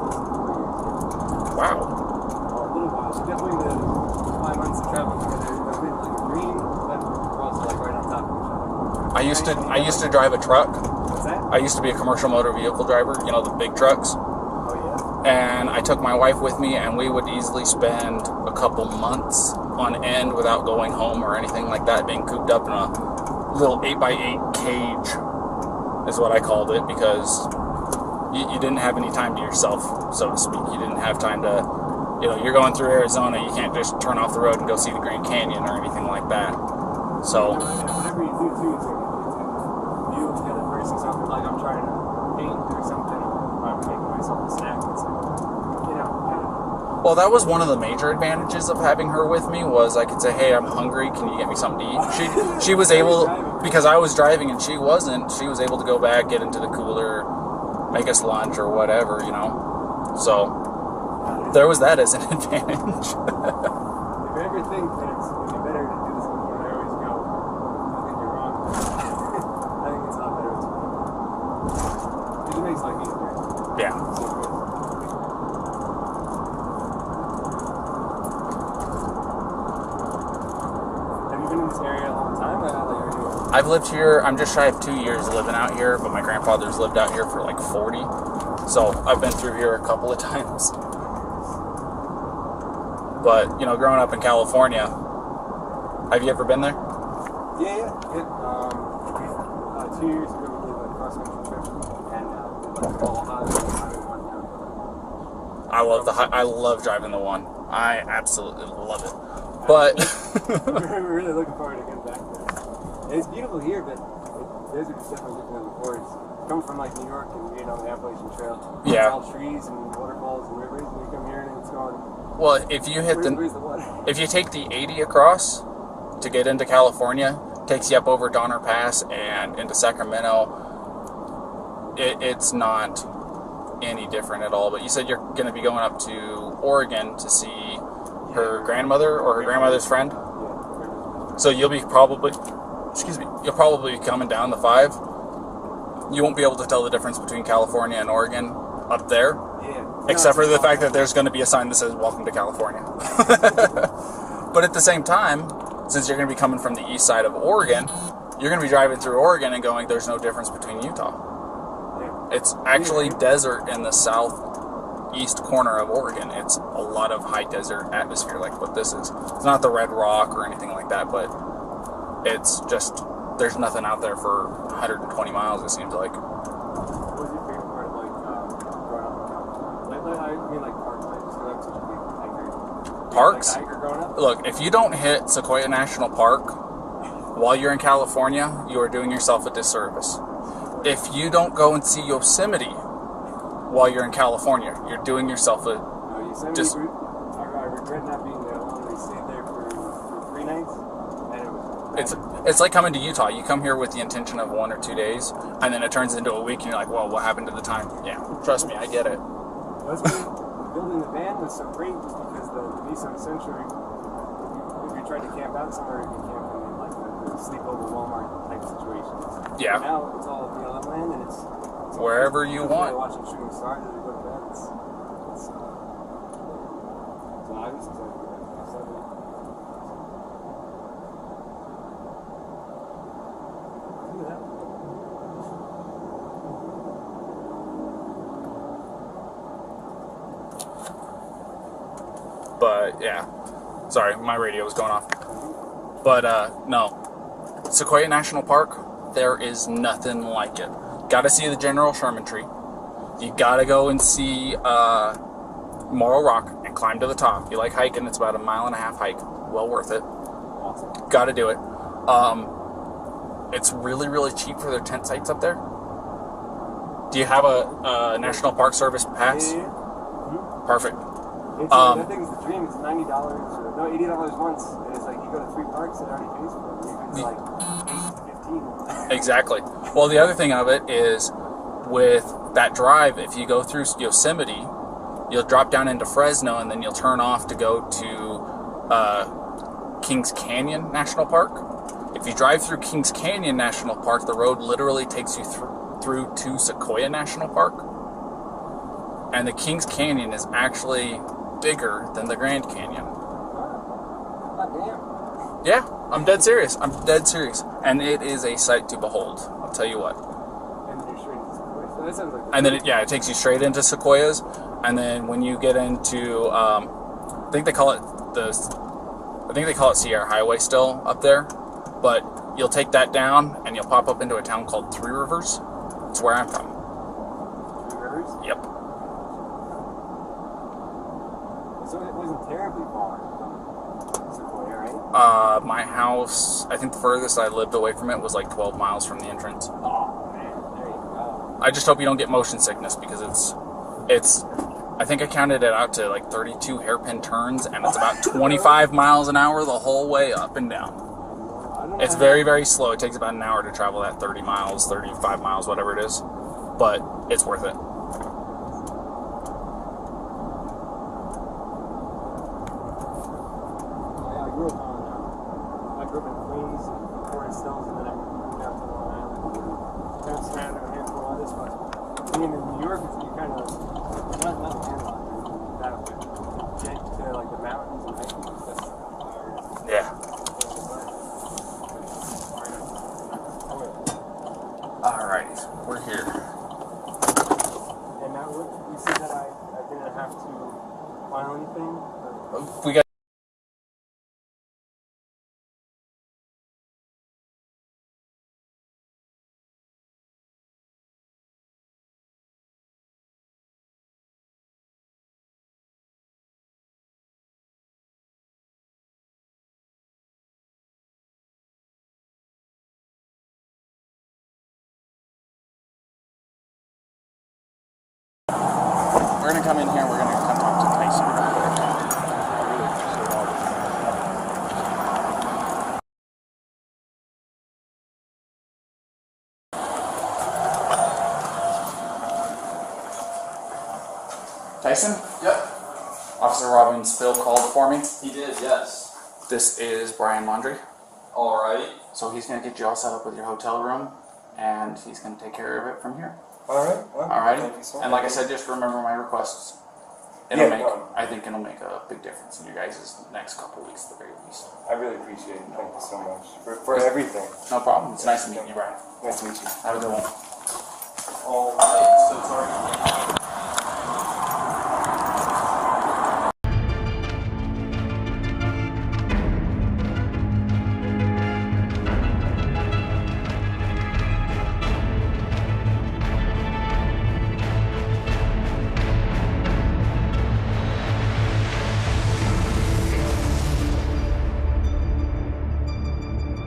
Wow. A little while. So definitely the 5 months of traveling together, it's been like a dream, but we're also like right on top of each other. I used to drive a truck. What's that? I used to be a commercial motor vehicle driver, you know, the big trucks. Oh, yeah? And I took my wife with me, and we would easily spend a couple months on end without going home or anything like that, being cooped up in a little 8x8 cage is what I called it, because you didn't have any time to yourself, so to speak. You didn't have time to, you know, you're going through Arizona, you can't just turn off the road and go see the Grand Canyon or anything like that. So whatever you do too, it's like you together versus something like I'm trying to paint or something, or I'm making myself a snack. It's like, you know, I don't know. well, that was one of the major advantages of having her with me, was I could say, hey, I'm hungry, can you get me something to eat? She was able, because I was driving and she wasn't, she was able to go back, get into the cooler, make us lunch or whatever, you know. So there was that as an advantage. If you ever think that it'd be better to do this before, I always go, I think you're wrong. I think it's a lot better to it makes life easier. Yeah. So good. Have you been in this area a long time? I've lived here, I'm just shy of 2 years living out here, but my grandfather's lived out here for like 40. So I've been through here a couple of times. But, you know, growing up in California, have you ever been there? Yeah. 2 years ago, we did a cross-country trip, and I love driving the one. I absolutely love it. But we're really looking forward to getting back there. And it's beautiful here, but those are just definitely different than before. It's coming from like New York and you know the Appalachian Trail. Yeah. It's all trees and waterfalls and rivers, and we come here and it's going. well, if you hit Where's the water? if you take the 80 across to get into California, takes you up over Donner Pass and into Sacramento. It's not any different at all. But you said you're going to be going up to Oregon to see her grandmother or her grandmother's friend. So you'll be probably, you'll probably be coming down the 5. You won't be able to tell the difference between California and Oregon up there. Yeah. Except for the fact that there's going to be a sign that says "Welcome to California." But at the same time, since you're going to be coming from the east side of Oregon, you're going to be driving through Oregon and going, there's no difference between Utah. It's actually desert in the southeast corner of Oregon. It's a lot of high desert atmosphere like what this is. It's not the Red Rock or anything like that, but it's just, there's nothing out there for 120 miles, it seems like. What was your favorite part of like growing up in California? I mean like parks, like just I'm such a big hiker. Parks? Like a hiker growing up? Look, if you don't hit Sequoia National Park while you're in California, you are doing yourself a disservice. If you don't go and see Yosemite while you're in California, you're doing yourself a Yosemite, I regret not being there long. We stayed there for 3 nights, and it was It's like coming to Utah. You come here with the intention of 1 or 2 days, and then it turns into a week, and you're like, well, what happened to the time? Yeah, trust me, I get it. That's why building the van was so great, just because the Nissan Sentra, if you tried to camp out somewhere, you can camp in like the sleepover Walmart type situations. Yeah. And now it's all BLM land, and it's Wherever you want. Watching shooting stars as we go to bed. So I was excited for that. Look at that. But yeah, sorry, my radio was going off. But no, Sequoia National Park, there is nothing like it. Got to see the General Sherman tree. You got to go and see Morro Rock and climb to the top. You like hiking? It's about a 1.5 mile hike. Well worth it. Awesome. Got to do it. It's really, really cheap for their tent sites up there. Do you have a National Park Service pass? Yeah. Perfect. It's, that thing's the dream. It's $90 or no, $80 once, and it's like you go to 3 parks that already pays for it. You can like 8 to 15. Exactly. Well, the other thing of it is with that drive, if you go through Yosemite, you'll drop down into Fresno, and then you'll turn off to go to Kings Canyon National Park. If you drive through Kings Canyon National Park, the road literally takes you through to Sequoia National Park. And the Kings Canyon is actually bigger than the Grand Canyon. Yeah, I'm dead serious. And it is a sight to behold. I'll tell you what. And then it takes you straight into Sequoias. And then when you get into, I think they call it Sierra Highway still up there. But you'll take that down and you'll pop up into a town called Three Rivers. It's where I'm from. Three Rivers? Yep. So it wasn't terribly far from Sequoia, right? My house, I think the furthest I lived away from it was like 12 miles from the entrance. Oh, man. There you go. I just hope you don't get motion sickness because it's I think I counted it out to like 32 hairpin turns and it's about 25 miles an hour the whole way up and down. It's very, very slow. It takes about an hour to travel that 30 miles, 35 miles, whatever it is. But it's worth it. I grew up in Queens, Forest Hills, and then I moved out to Long Island. Kind of surrounded a handful of others, but being in New York, you kind of not a handle that way. Get to like the mountains and hiking. Yeah. Alrighty, we're here. And now you see that I didn't have to file anything? We got We're going to come in here, we're going to come talk to Tyson. Tyson? Yep. Officer Robbins Phil called for me. He did, yes. This is Brian Laundrie. Alrighty. So he's going to get you all set up with your hotel room, and he's going to take care of it from here. Alright. Well, Alrighty? thank you so much. And like I said, just remember my requests. I think it'll make a big difference in you guys' next couple weeks at the very least. I really appreciate it. Thank you so much for everything. No problem. It's nice to meet you, Brian. Nice to meet you. Have a good one. Alright, so it's already